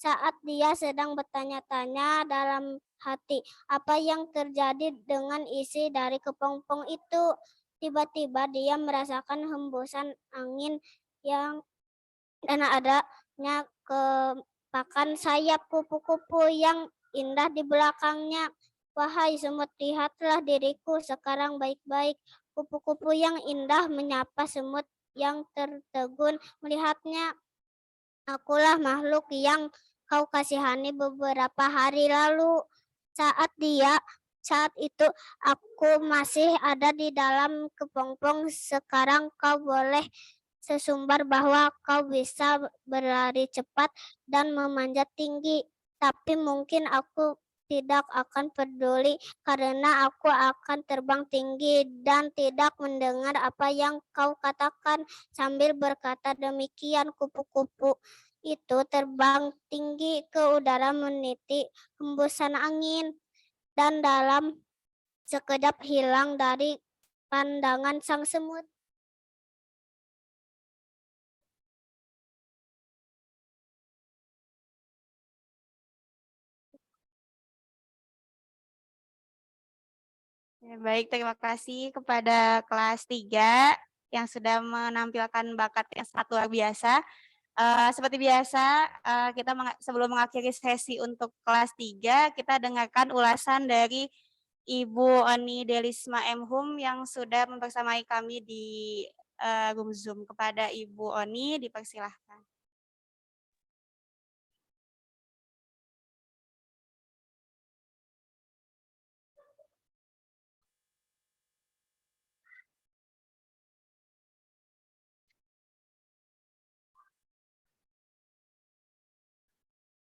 Saat dia sedang bertanya-tanya dalam hati apa yang terjadi dengan isi dari kepompong itu, tiba-tiba dia merasakan hembusan angin yang dan adanya kepakan sayap kupu-kupu yang indah di belakangnya. "Wahai semut, lihatlah diriku sekarang baik-baik." Kupu-kupu yang indah menyapa semut yang tertegun melihatnya. "Akulah makhluk yang kau kasihani beberapa hari lalu. Saat itu aku masih ada di dalam kepompong. Sekarang kau boleh sesumbar bahwa kau bisa berlari cepat dan memanjat tinggi. Tapi mungkin aku tidak akan peduli karena aku akan terbang tinggi dan tidak mendengar apa yang kau katakan." Sambil berkata demikian, kupu-kupu itu terbang tinggi ke udara meniti hembusan angin dan dalam sekejap hilang dari pandangan sang semut. Ya, baik, terima kasih kepada kelas 3 yang sudah menampilkan bakat yang sangat luar biasa. Seperti biasa, kita sebelum mengakhiri sesi untuk kelas 3, kita dengarkan ulasan dari Ibu Oni Delisma M. Hum yang sudah membersamai kami di room Zoom. Kepada Ibu Oni, dipersilahkan.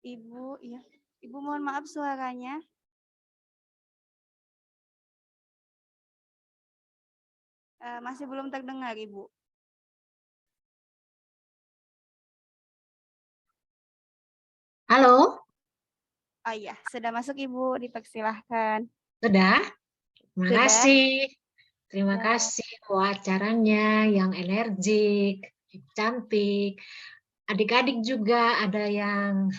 Ibu, iya. Ibu mohon maaf suaranya. Masih belum terdengar, Ibu. Halo, Oh iya, sudah masuk Ibu, dipersilahkan. sudah? Terima Sudah. kasih. Terima Ya. kasih acaranya yang energik, cantik. Adik-adik juga ada yang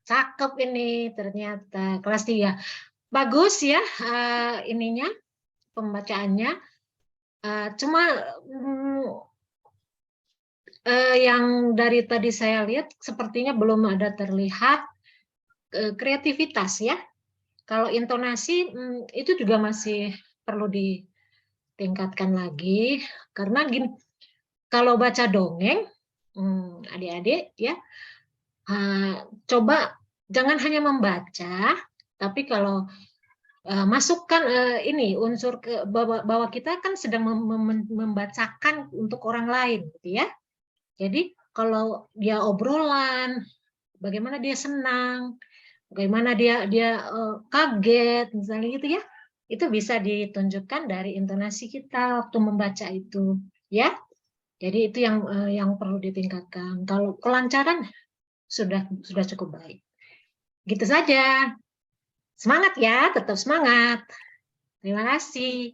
cakep ini ternyata kelas 3. Bagus ya ininya pembacaannya. Cuma yang dari tadi saya lihat sepertinya belum ada terlihat kreativitas ya. Kalau intonasi itu juga masih perlu ditingkatkan lagi karena gini, kalau baca dongeng adik-adik ya coba jangan hanya membaca, tapi kalau masukkan ini unsur ke bahwa kita kan sedang membacakan untuk orang lain gitu ya. Jadi kalau dia obrolan, bagaimana dia senang, bagaimana dia kaget misalnya gitu ya, itu bisa ditunjukkan dari intonasi kita waktu membaca itu ya. Jadi itu yang perlu ditingkatkan. Kalau kelancaran sudah cukup baik. Gitu saja. Semangat ya, tetap semangat. Terima kasih.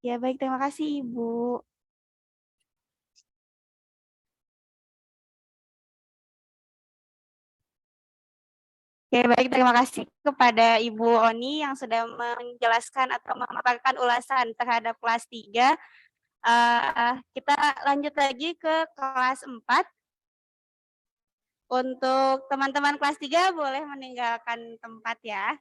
Ya baik, terima kasih Ibu. Oke, baik, terima kasih kepada Ibu Oni yang sudah menjelaskan atau memaparkan ulasan terhadap kelas 3. Kita lanjut lagi ke kelas 4. Untuk teman-teman kelas 3 boleh meninggalkan tempat ya.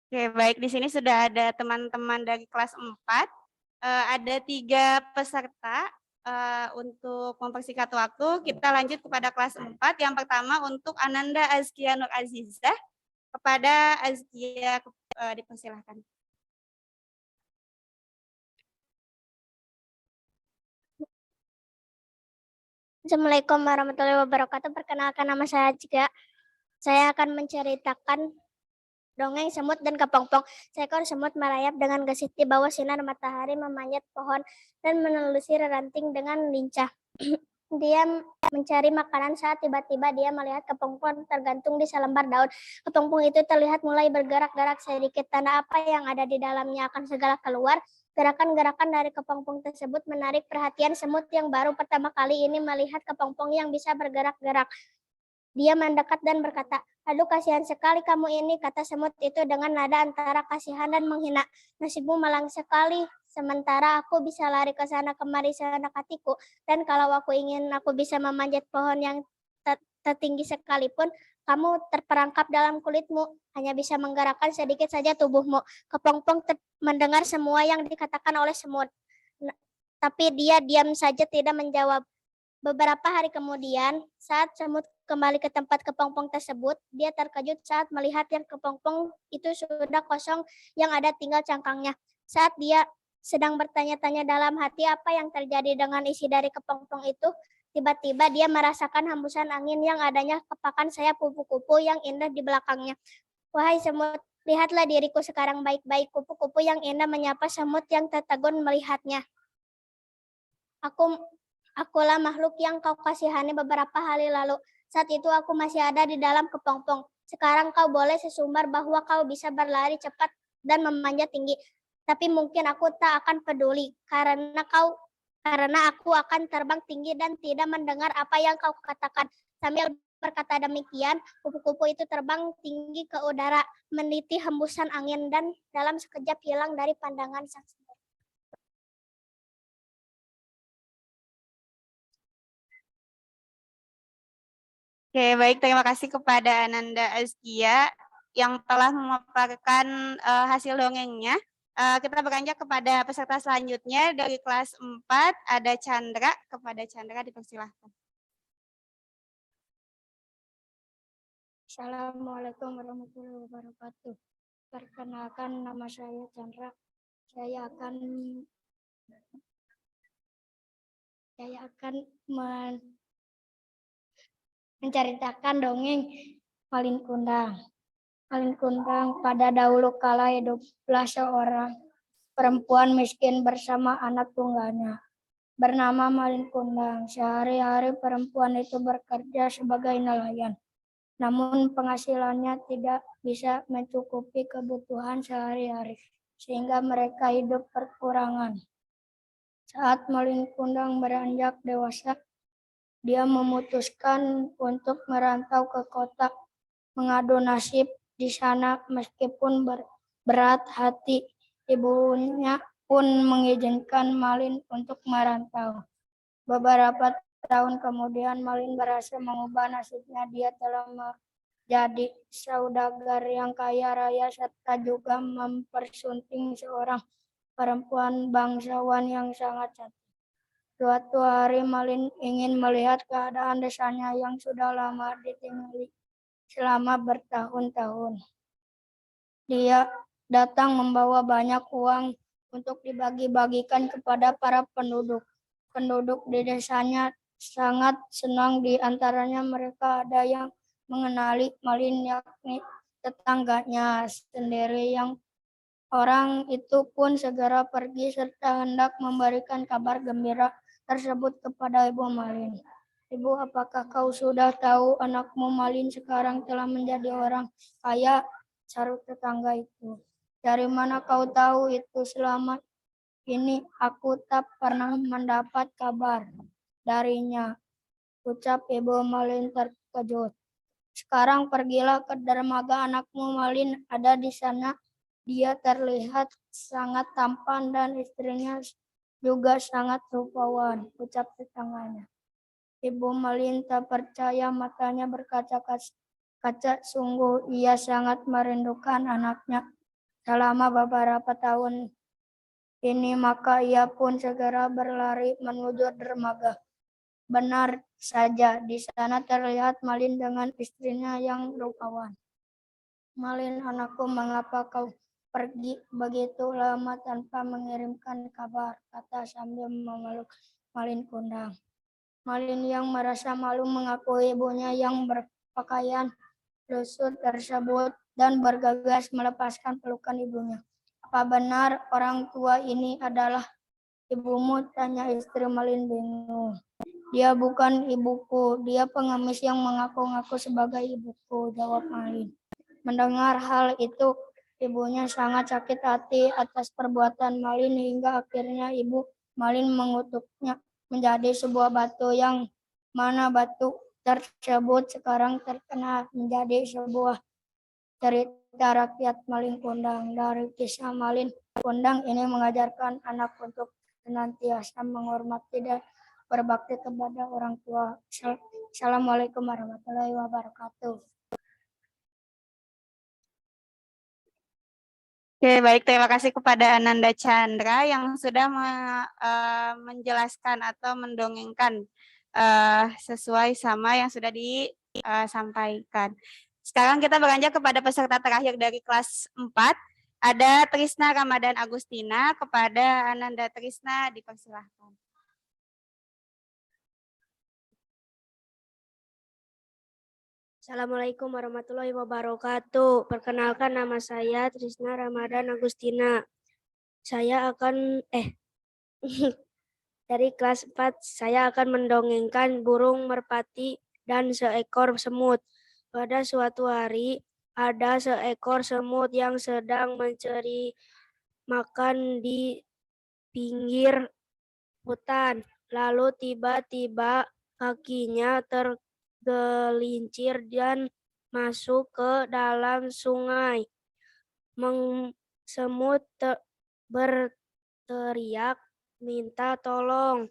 Oke, baik. Di sini sudah ada teman-teman dari kelas 4. Ada 3 peserta. Untuk mempersingkat waktu, kita lanjut kepada kelas 4. Yang pertama untuk Ananda Azkia Nur Azizah. Kepada Azkia, dipersilahkan. Assalamualaikum warahmatullahi wabarakatuh. Perkenalkan nama saya juga. Saya akan menceritakan dongeng semut dan kepompong. Seekor semut merayap dengan gesit di bawah sinar matahari memanjat pohon dan menelusuri ranting dengan lincah. Dia mencari makanan saat tiba-tiba dia melihat kepompong tergantung di selembar daun. Kepompong itu terlihat mulai bergerak-gerak sedikit. Tanda apa yang ada di dalamnya akan segera keluar. Gerakan-gerakan dari kepompong tersebut menarik perhatian semut yang baru pertama kali ini melihat kepompong yang bisa bergerak-gerak. Dia mendekat dan berkata, "Aduh, kasihan sekali kamu ini," kata semut itu dengan nada antara kasihan dan menghina. "Nasibmu malang sekali, sementara aku bisa lari ke sana kemari seanak hatiku. Dan kalau aku ingin aku bisa memanjat pohon yang tertinggi sekalipun, kamu terperangkap dalam kulitmu, hanya bisa menggerakkan sedikit saja tubuhmu." Kepompong mendengar semua yang dikatakan oleh semut, tapi dia diam saja tidak menjawab. Beberapa hari kemudian, saat semut kembali ke tempat kepompong tersebut, dia terkejut saat melihat yang kepompong itu sudah kosong, yang ada tinggal cangkangnya. Saat dia sedang bertanya-tanya dalam hati apa yang terjadi dengan isi dari kepompong itu. Tiba-tiba dia merasakan hembusan angin yang adanya kepakan sayap kupu-kupu yang indah di belakangnya. Wahai semut, lihatlah diriku sekarang baik-baik. Kupu-kupu yang indah menyapa semut yang tertegun melihatnya. Akulah makhluk yang kau kasihani beberapa hari lalu. Saat itu aku masih ada di dalam kepompong. Sekarang kau boleh sesumbar bahwa kau bisa berlari cepat dan memanjat tinggi. Tapi mungkin aku tak akan peduli karena aku akan terbang tinggi dan tidak mendengar apa yang kau katakan. Sambil berkata demikian, kupu-kupu itu terbang tinggi ke udara, meniti hembusan angin dan dalam sekejap hilang dari pandangan sang semut. Oke, baik. Terima kasih kepada Ananda Azkia yang telah memaparkan hasil dongengnya. Kita beranjak kepada peserta selanjutnya dari kelas 4, ada Chandra. Kepada Chandra dipersilahkan. Assalamualaikum warahmatullahi wabarakatuh. Perkenalkan, nama saya Chandra. Saya akan menceritakan dongeng Malin Kundang. Malin Kundang, pada dahulu kala hiduplah seorang perempuan miskin bersama anak tunggalnya bernama Malin Kundang. Sehari-hari perempuan itu bekerja sebagai nelayan. Namun penghasilannya tidak bisa mencukupi kebutuhan sehari-hari, sehingga mereka hidup kekurangan. Saat Malin Kundang beranjak dewasa, dia memutuskan untuk merantau ke kota, mengadu nasib di sana. Meskipun berat hati, ibunya pun mengizinkan Malin untuk merantau. Beberapa tahun kemudian Malin berhasil mengubah nasibnya. Dia telah menjadi saudagar yang kaya raya serta juga mempersunting seorang perempuan bangsawan yang sangat cantik. Suatu hari Malin ingin melihat keadaan desanya yang sudah lama ditinggali selama bertahun-tahun. Dia datang membawa banyak uang untuk dibagi-bagikan kepada para penduduk. Penduduk di desanya sangat senang, di antaranya mereka ada yang mengenali Malin, yakni tetangganya sendiri. Yang orang itu pun segera pergi serta hendak memberikan kabar gembira tersebut kepada Ibu Malin. Ibu, apakah kau sudah tahu anakmu Malin sekarang telah menjadi orang kaya? Sahut tetangga itu. Dari mana kau tahu itu? Selama ini aku tak pernah mendapat kabar darinya, ucap Ibu Malin terkejut. Sekarang pergilah ke dermaga, anakmu Malin ada di sana. Dia terlihat sangat tampan dan istrinya juga sangat rupawan, ucap tetangganya. Ibu Malin tak percaya matanya berkaca-kaca, sungguh ia sangat merindukan anaknya selama beberapa tahun ini, maka ia pun segera berlari menuju dermaga. Benar saja, di sana terlihat Malin dengan istrinya yang rupawan. Malin, anakku, mengapa kau pergi begitu lama tanpa mengirimkan kabar? Kata sambil memeluk Malin Kundang. Malin yang merasa malu mengakui ibunya yang berpakaian lusuh tersebut dan bergegas melepaskan pelukan ibunya. Apa benar orang tua ini adalah ibumu? Tanya istri Malin bingung. Dia bukan ibuku, dia pengemis yang mengaku-ngaku sebagai ibuku, jawab Malin. Mendengar hal itu, ibunya sangat sakit hati atas perbuatan Malin hingga akhirnya Ibu Malin mengutuknya menjadi sebuah batu, yang mana batu tersebut sekarang terkenal menjadi sebuah cerita rakyat Malin Kundang. Dari kisah Malin Kundang ini mengajarkan anak untuk senantiasa menghormati dan berbakti kepada orang tua. Assalamualaikum warahmatullahi wabarakatuh. Oke, baik. Terima kasih kepada Ananda Chandra yang sudah menjelaskan atau mendongengkan sesuai sama yang sudah disampaikan. Sekarang kita beranjak kepada peserta terakhir dari kelas 4, Ada Trisna Ramadan Agustina. Kepada Ananda Trisna dipersilahkan. Assalamualaikum warahmatullahi wabarakatuh. Perkenalkan, nama saya Trisna Ramadan Agustina. Saya akan dari kelas 4 saya akan mendongengkan burung merpati dan seekor semut. Pada suatu hari ada seekor semut yang sedang mencari makan di pinggir hutan. Lalu tiba-tiba kakinya tergelincir dan masuk ke dalam sungai. Semut berteriak minta tolong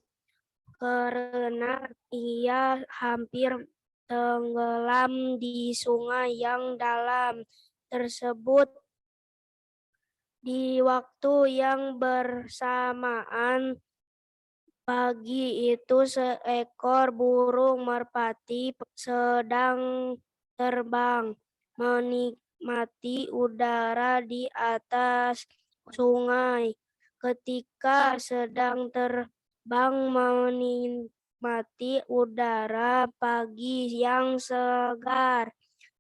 karena ia hampir tenggelam di sungai yang dalam tersebut. Di waktu yang bersamaan pagi itu seekor burung merpati sedang terbang menikmati udara di atas sungai. Ketika sedang terbang menikmati udara pagi yang segar,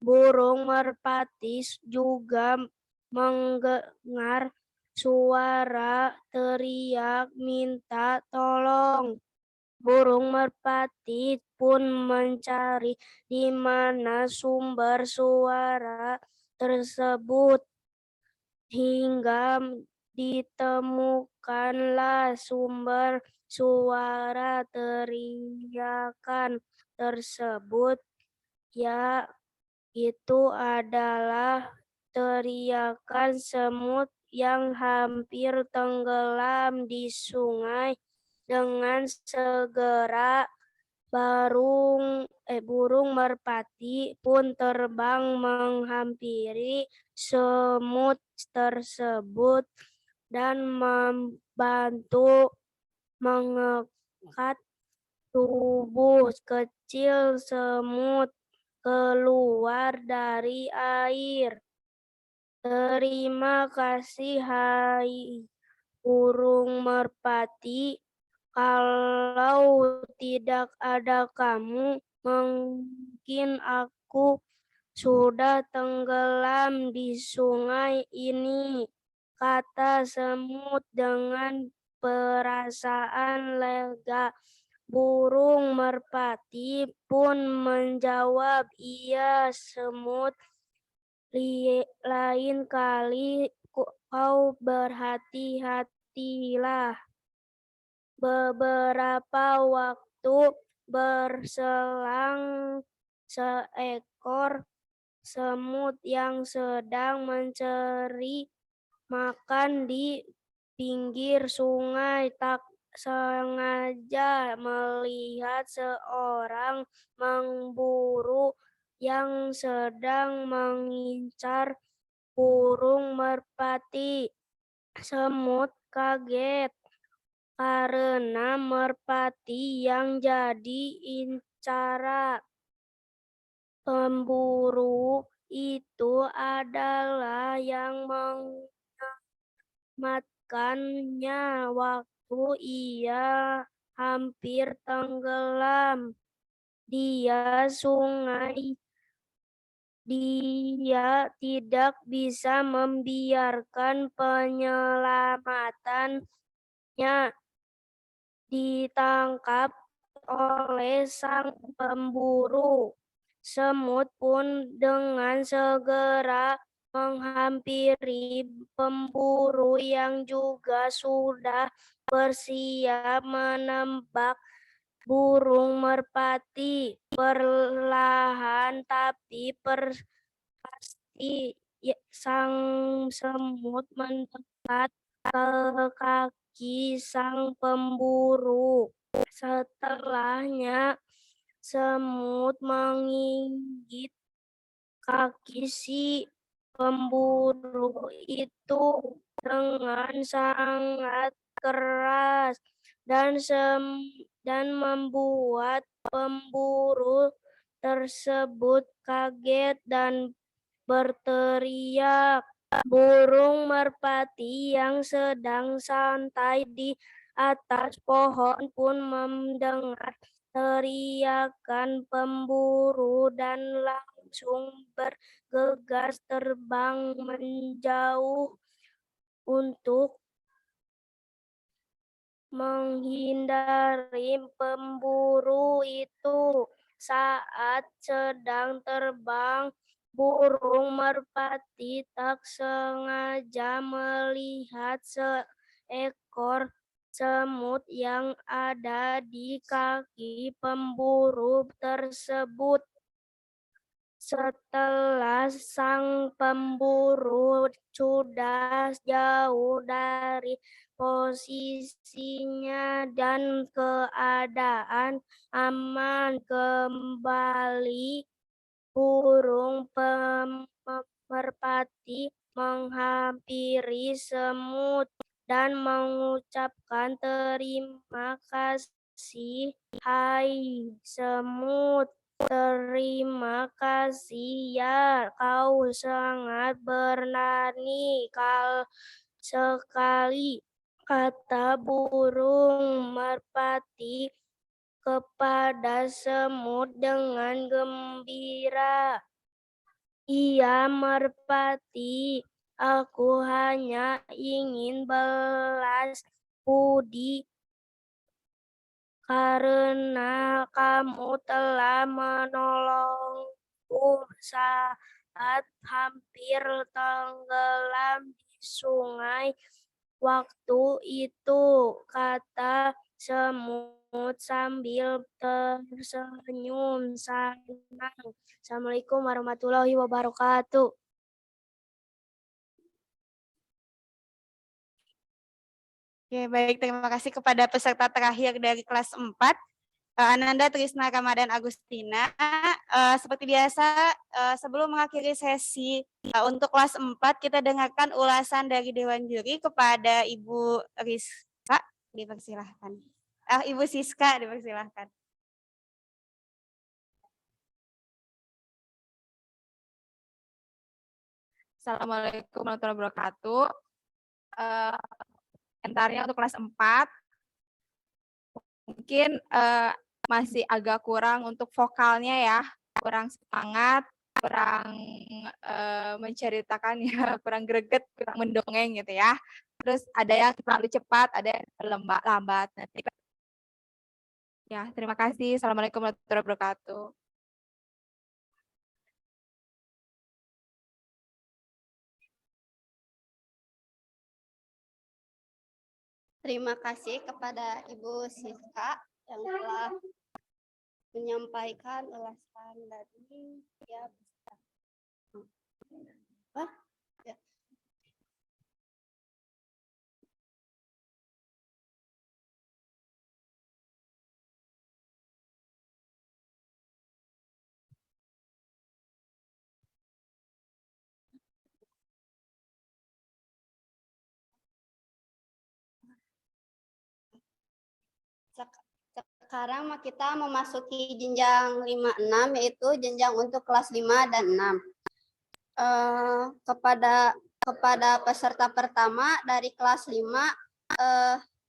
burung merpati juga mendengar suara teriak minta tolong. Burung merpati pun mencari di mana sumber suara tersebut hingga ditemukanlah sumber suara teriakan tersebut, yaitu adalah teriakan semut yang hampir tenggelam di sungai. Dengan segera burung merpati pun terbang menghampiri semut tersebut dan membantu mengangkat tubuh kecil semut keluar dari air. Terima kasih, hai burung merpati. Kalau tidak ada kamu, mungkin aku sudah tenggelam di sungai ini, kata semut dengan perasaan lega. Burung merpati pun menjawab, iya semut, lain kali kau berhati-hatilah. Beberapa waktu berselang, seekor semut yang sedang mencari makan di pinggir sungai tak sengaja melihat seorang pemburu yang sedang mengincar burung merpati. Semut kaget karena merpati yang jadi incaran pemburu itu adalah yang menyelamatkannya waktu ia hampir tenggelam di sungai. Dia tidak bisa membiarkan penyelamatannya ditangkap oleh sang pemburu. Semut pun dengan segera menghampiri pemburu yang juga sudah bersiap menembak burung merpati. Perlahan tapi pasti sang semut mendekat ke kaki sang pemburu. Setelahnya semut menggigit kaki si pemburu itu dengan sangat keras dan membuat pemburu tersebut kaget dan berteriak, burung merpati yang sedang santai di atas pohon pun mendengar teriakan pemburu dan langsung bergegas terbang menjauh untuk menghindari pemburu itu. Saat sedang terbang, burung merpati tak sengaja melihat seekor semut yang ada di kaki pemburu tersebut. Setelah sang pemburu sudah jauh dari posisinya dan keadaan aman kembali, burung merpati menghampiri semut dan mengucapkan terima kasih. Hai semut, terima kasih ya, kau sangat berani sekali, kata burung merpati kepada semut dengan gembira. Iya merpati, aku hanya ingin balas budi karena kamu telah menolongku saat hampir tenggelam di sungai waktu itu, kata semut sambil tersenyum senang. Assalamualaikum warahmatullahi wabarakatuh. Oke, baik. Terima kasih kepada peserta terakhir dari kelas 4, Ananda Trisna Ramadan Agustina. Seperti biasa, sebelum mengakhiri sesi untuk kelas 4, kita dengarkan ulasan dari Dewan Juri kepada Ibu Rizka. Dipersilahkan. Ibu Siska, dipersilahkan. Assalamualaikum warahmatullahi wabarakatuh. Komentarnya untuk kelas 4 mungkin masih agak kurang untuk vokalnya ya, kurang semangat, kurang menceritakan ya, kurang greget, kurang mendongeng gitu ya. Terus ada yang terlalu cepat, ada yang lambat. Nanti ya, terima kasih. Assalamualaikum warahmatullahi wabarakatuh. Terima kasih kepada Ibu Siska yang telah menyampaikan ulasan dari ya. Ya. Sekarang kita memasuki jenjang 5-6, yaitu jenjang untuk kelas 5 dan 6. Kepada peserta pertama dari kelas 5,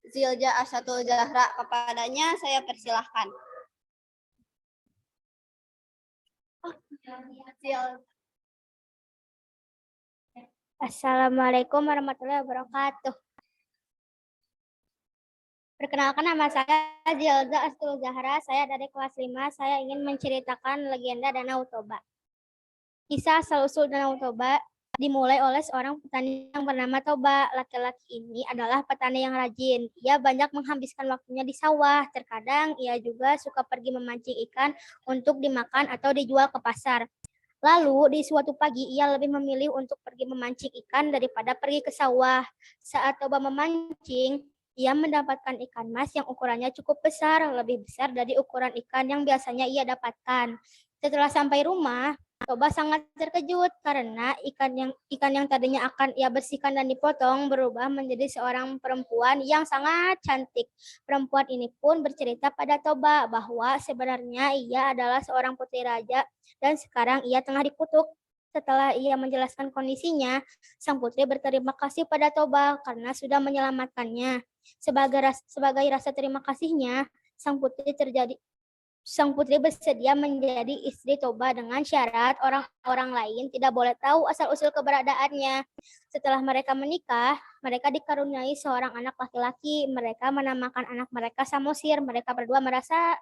Zilja Asyatul Zahra, kepadanya saya persilahkan. Assalamualaikum warahmatullahi wabarakatuh. Perkenalkan, nama saya Zilza Astul Zahra, saya dari kelas 5, saya ingin menceritakan legenda Danau Toba. Kisah asal-usul Danau Toba dimulai oleh seorang petani yang bernama Toba. Laki-laki ini adalah petani yang rajin. Ia banyak menghabiskan waktunya di sawah. Terkadang ia juga suka pergi memancing ikan untuk dimakan atau dijual ke pasar. Lalu di suatu pagi ia lebih memilih untuk pergi memancing ikan daripada pergi ke sawah. Saat Toba memancing, ia mendapatkan ikan mas yang ukurannya cukup besar, lebih besar dari ukuran ikan yang biasanya ia dapatkan. Setelah sampai rumah, Toba sangat terkejut karena ikan yang tadinya akan ia bersihkan dan dipotong berubah menjadi seorang perempuan yang sangat cantik. Perempuan ini pun bercerita pada Toba bahwa sebenarnya ia adalah seorang putri raja dan sekarang ia tengah dikutuk. Setelah ia menjelaskan kondisinya, sang putri berterima kasih pada Toba karena sudah menyelamatkannya. Sebagai rasa terima kasihnya, sang putri bersedia menjadi istri Toba dengan syarat orang-orang lain tidak boleh tahu asal-usul keberadaannya. Setelah mereka menikah, mereka dikaruniai seorang anak laki-laki. Mereka menamakan anak mereka Samosir. Mereka berdua merasa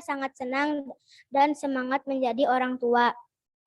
sangat senang dan semangat menjadi orang tua.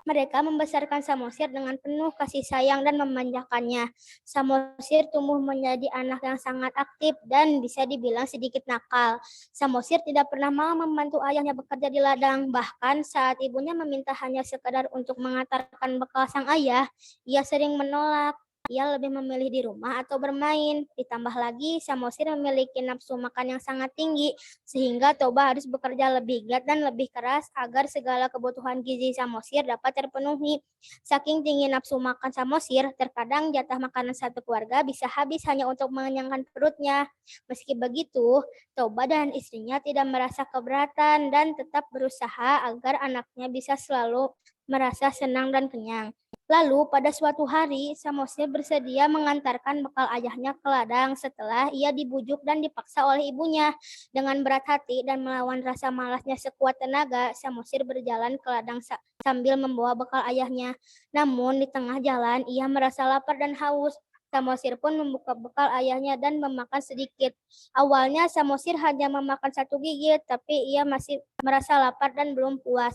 Mereka membesarkan Samosir dengan penuh kasih sayang dan memanjakannya. Samosir tumbuh menjadi anak yang sangat aktif dan bisa dibilang sedikit nakal. Samosir tidak pernah mau membantu ayahnya bekerja di ladang. Bahkan saat ibunya meminta hanya sekedar untuk mengantarkan bekal sang ayah, ia sering menolak. Ia lebih memilih di rumah atau bermain. Ditambah lagi, Samosir memiliki nafsu makan yang sangat tinggi, sehingga Toba harus bekerja lebih giat dan lebih keras agar segala kebutuhan gizi Samosir dapat terpenuhi. Saking tinggi nafsu makan Samosir, terkadang jatah makanan satu keluarga bisa habis hanya untuk mengenyangkan perutnya. Meski begitu, Toba dan istrinya tidak merasa keberatan dan tetap berusaha agar anaknya bisa selalu merasa senang dan kenyang. Lalu pada suatu hari, Samosir bersedia mengantarkan bekal ayahnya ke ladang setelah ia dibujuk dan dipaksa oleh ibunya. Dengan berat hati dan melawan rasa malasnya sekuat tenaga, Samosir berjalan ke ladang sambil membawa bekal ayahnya. Namun di tengah jalan, ia merasa lapar dan haus. Samosir pun membuka bekal ayahnya dan memakan sedikit. Awalnya Samosir hanya memakan satu gigit, tapi ia masih merasa lapar dan belum puas.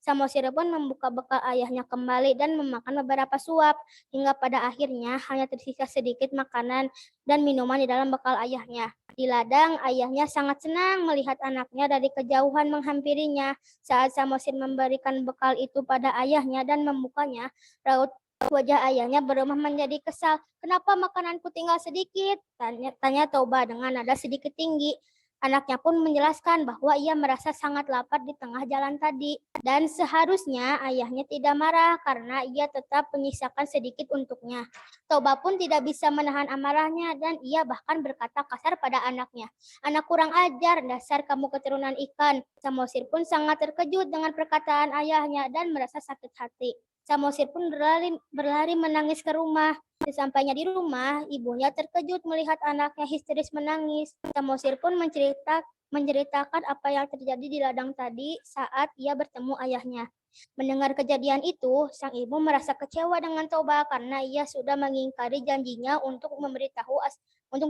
Samosir pun membuka bekal ayahnya kembali dan memakan beberapa suap, hingga pada akhirnya hanya tersisa sedikit makanan dan minuman di dalam bekal ayahnya. Di ladang, ayahnya sangat senang melihat anaknya dari kejauhan menghampirinya. Saat Samosir memberikan bekal itu pada ayahnya dan membukanya, raut wajah ayahnya berubah menjadi kesal. "Kenapa makananku tinggal sedikit?" Tanya Toba dengan nada sedikit tinggi. Anaknya pun menjelaskan bahwa ia merasa sangat lapar di tengah jalan tadi. Dan seharusnya ayahnya tidak marah karena ia tetap menyisakan sedikit untuknya. Toba pun tidak bisa menahan amarahnya dan ia bahkan berkata kasar pada anaknya. "Anak kurang ajar, dasar kamu keturunan ikan." Samosir pun sangat terkejut dengan perkataan ayahnya dan merasa sakit hati. Samosir pun berlari menangis ke rumah. Sesampainya di rumah, ibunya terkejut melihat anaknya histeris menangis. Samosir pun menceritakan apa yang terjadi di ladang tadi saat ia bertemu ayahnya. Mendengar kejadian itu, sang ibu merasa kecewa dengan Toba karena ia sudah mengingkari janjinya untuk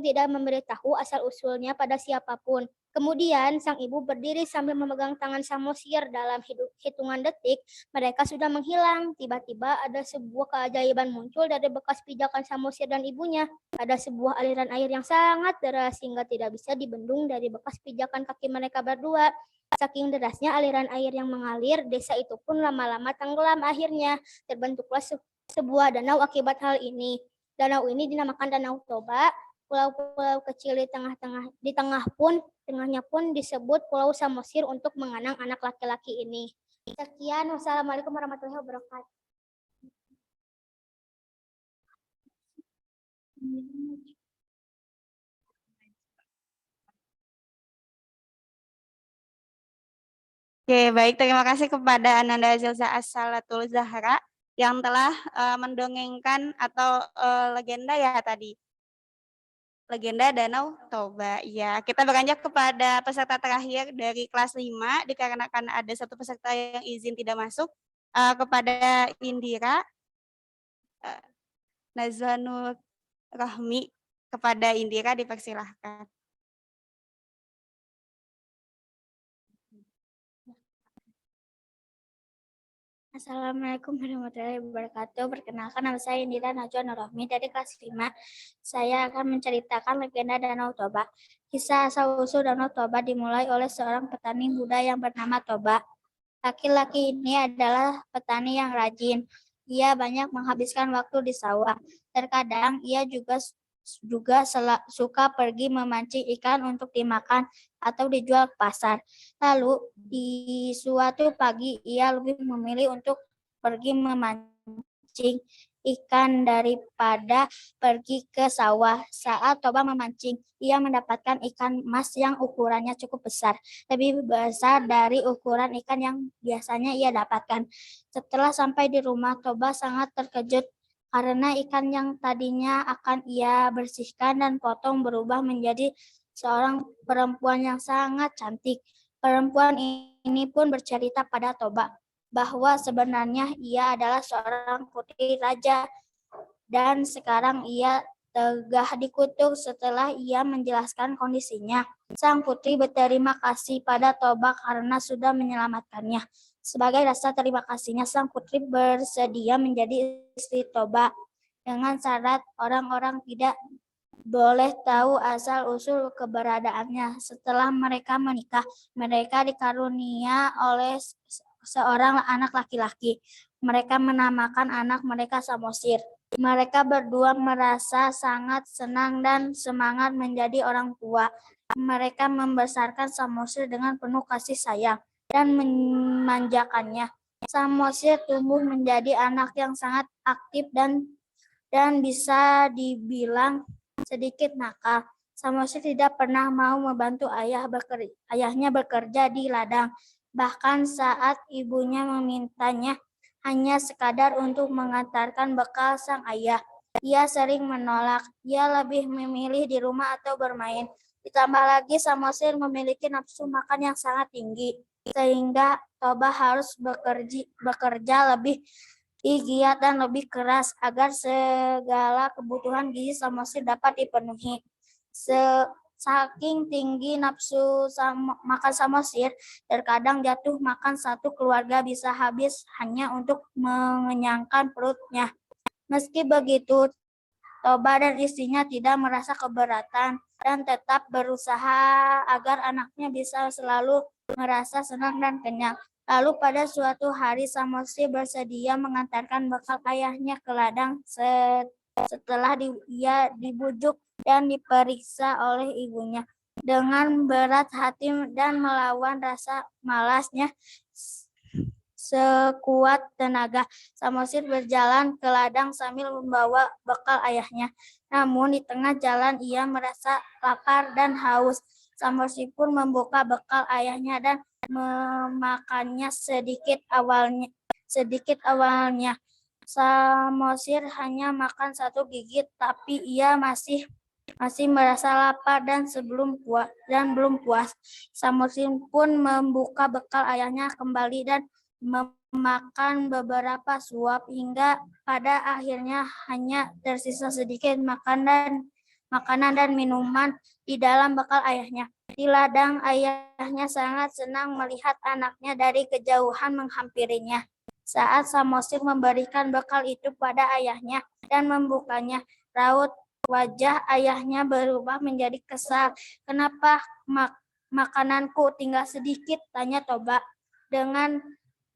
tidak memberitahu asal-usulnya pada siapapun. Kemudian, sang ibu berdiri sambil memegang tangan Samosir. Dalam hitungan detik, mereka sudah menghilang. Tiba-tiba ada sebuah keajaiban muncul dari bekas pijakan Samosir dan ibunya. Ada sebuah aliran air yang sangat deras hingga tidak bisa dibendung dari bekas pijakan kaki mereka berdua. Saking derasnya aliran air yang mengalir, desa itu pun lama-lama tenggelam. Akhirnya terbentuklah sebuah danau akibat hal ini. Danau ini dinamakan Danau Toba. Pulau-pulau kecil tengahnya pun disebut Pulau Samosir untuk mengenang anak laki-laki ini. Sekian, wassalamualaikum warahmatullahi wabarakatuh. Oke, baik. Terima kasih kepada Ananda Zilza As-Salatul Zahra yang telah mendongengkan atau legenda ya tadi. Legenda Danau Toba. Ya, kita beranjak kepada peserta terakhir dari kelas 5 dikarenakan ada satu peserta yang izin tidak masuk kepada Indira Nazwanul Rahmi. Kepada Indira dipersilahkan. Assalamualaikum warahmatullahi wabarakatuh. Perkenalkan, nama saya Indira Najwa Nurrohmi dari kelas 5. Saya akan menceritakan legenda Danau Toba. Kisah asal-usul Danau Toba dimulai oleh seorang petani muda yang bernama Toba. Laki-laki ini adalah petani yang rajin. Ia banyak menghabiskan waktu di sawah. Terkadang ia juga suka pergi memancing ikan untuk dimakan atau dijual ke pasar. Lalu di suatu pagi ia lebih memilih untuk pergi memancing. ikan daripada pergi ke sawah. Saat Toba memancing, ia mendapatkan ikan emas yang ukurannya cukup besar, lebih besar dari ukuran ikan yang biasanya ia dapatkan. Setelah sampai di rumah, Toba sangat terkejut karena ikan yang tadinya akan ia bersihkan dan potong berubah menjadi seorang perempuan yang sangat cantik. Perempuan ini pun bercerita pada Toba bahwa sebenarnya ia adalah seorang putri raja dan sekarang ia tegah dikutuk. Setelah ia menjelaskan kondisinya, sang putri berterima kasih pada Toba karena sudah menyelamatkannya. Sebagai rasa terima kasihnya, sang putri bersedia menjadi istri Toba dengan syarat orang-orang tidak boleh tahu asal-usul keberadaannya. Setelah mereka menikah, mereka dikarunia oleh seorang anak laki-laki. Mereka menamakan anak mereka Samosir. Mereka berdua merasa sangat senang dan semangat menjadi orang tua. Mereka membesarkan Samosir dengan penuh kasih sayang dan memanjakannya. Samosir tumbuh menjadi anak yang sangat aktif dan bisa dibilang sedikit nakal. Samosir tidak pernah mau membantu ayahnya bekerja di ladang. Bahkan saat ibunya memintanya hanya sekadar untuk mengantarkan bekal sang ayah, ia sering menolak. Ia lebih memilih di rumah atau bermain. Ditambah lagi Samosir memiliki nafsu makan yang sangat tinggi, sehingga Toba harus bekerja lebih giat dan lebih keras agar segala kebutuhan gizi Samosir dapat dipenuhi. Saking tinggi nafsu makan Samosir, terkadang jatuh makan satu keluarga bisa habis hanya untuk mengenyangkan perutnya. Meski begitu, Toba dan istrinya tidak merasa keberatan dan tetap berusaha agar anaknya bisa selalu merasa senang dan kenyang. Lalu pada suatu hari Samosir bersedia mengantarkan bekal ayahnya ke ladang setelah ia dibujuk dan diperiksa oleh ibunya. Dengan berat hati dan melawan rasa malasnya sekuat tenaga, Samosir berjalan ke ladang sambil membawa bekal ayahnya. Namun di tengah jalan ia merasa lapar dan haus. Samosir pun membuka bekal ayahnya dan memakannya sedikit awalnya. Samosir hanya makan satu gigit, tapi ia masih merasa lapar dan belum puas. Samosir pun membuka bekal ayahnya kembali dan memakan beberapa suap hingga pada akhirnya hanya tersisa sedikit makanan dan minuman di dalam bekal ayahnya. Di ladang, ayahnya sangat senang melihat anaknya dari kejauhan menghampirinya. Saat Samosir memberikan bekal itu pada ayahnya dan membukanya, raut wajah ayahnya berubah menjadi kesal. "Kenapa makananku tinggal sedikit?" tanya Toba. Dengan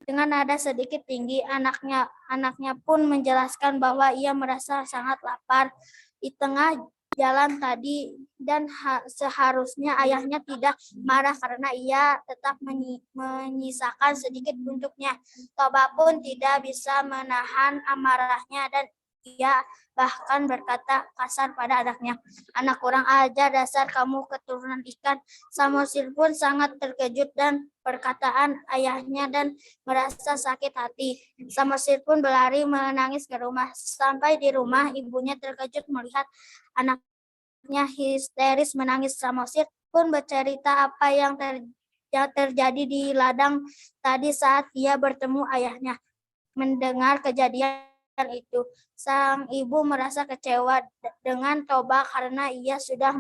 nada sedikit tinggi, anaknya pun menjelaskan bahwa ia merasa sangat lapar di tengah jalan tadi dan seharusnya ayahnya tidak marah karena ia tetap menyisakan sedikit untuknya. Toba pun tidak bisa menahan amarahnya dan ia bahkan berkata kasar pada anaknya, "Anak kurang ajar, dasar kamu keturunan ikan." Samosir pun sangat terkejut dan perkataan ayahnya dan merasa sakit hati. Samosir pun berlari menangis ke rumah. Sampai di rumah, ibunya terkejut melihat anaknya histeris menangis. Samosir pun bercerita apa yang terjadi di ladang tadi saat ia bertemu ayahnya. Mendengar kejadian itu, sang ibu merasa kecewa dengan Toba karena ia sudah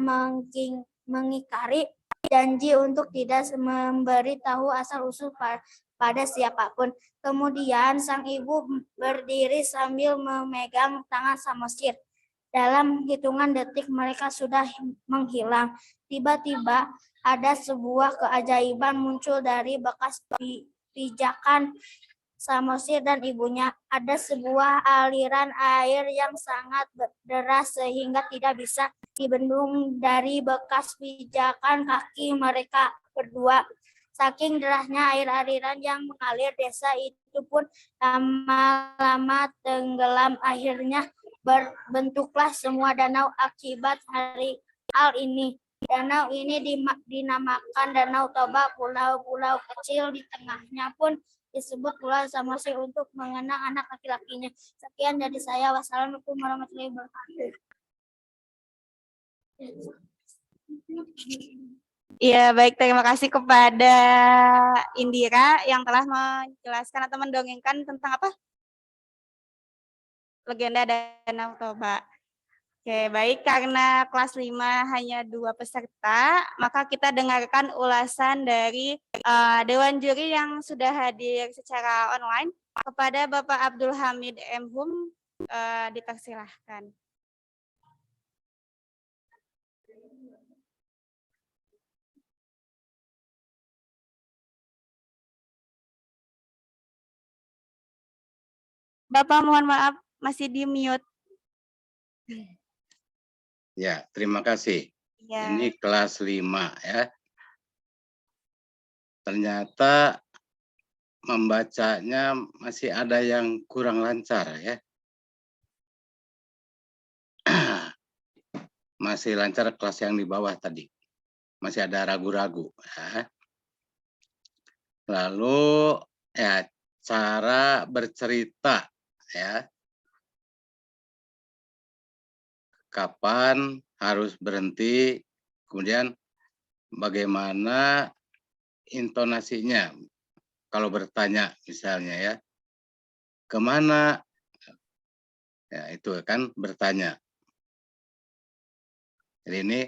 mengingkari janji untuk tidak memberi tahu asal-usul pada siapapun. Kemudian sang ibu berdiri sambil memegang tangan Samosir. Dalam hitungan detik mereka sudah menghilang. Tiba-tiba ada sebuah keajaiban muncul dari bekas pijakan Samosir dan ibunya. Ada sebuah aliran air yang sangat deras sehingga tidak bisa dibendung dari bekas pijakan kaki mereka berdua. Saking derasnya air aliran yang mengalir, desa itu pun lama-lama tenggelam. Akhirnya berbentuklah semua danau akibat hal ini. Danau ini dinamakan Danau Toba. Pulau-pulau kecil di tengahnya pun disebut Pulau Samosir untuk mengenang anak laki-lakinya. Sekian dari saya. Wassalamualaikum warahmatullahi wabarakatuh. Ya, baik. Terima kasih kepada Indira yang telah menjelaskan atau mendongengkan tentang apa? Legenda Danau Toba. Oke, baik. Karena kelas 5 hanya 2 peserta, maka kita dengarkan ulasan dari Dewan Juri yang sudah hadir secara online. Kepada Bapak Abdul Hamid M. Hum, dipersilahkan. Bapak mohon maaf, masih di mute. Ya, terima kasih. Ya. Ini kelas 5 ya. Ternyata membacanya masih ada yang kurang lancar ya. Masih lancar kelas yang di bawah tadi. Masih ada ragu-ragu ya. Lalu ya cara bercerita ya. Kapan harus berhenti, kemudian bagaimana intonasinya kalau bertanya misalnya ya, kemana, ya itu kan bertanya. Jadi ini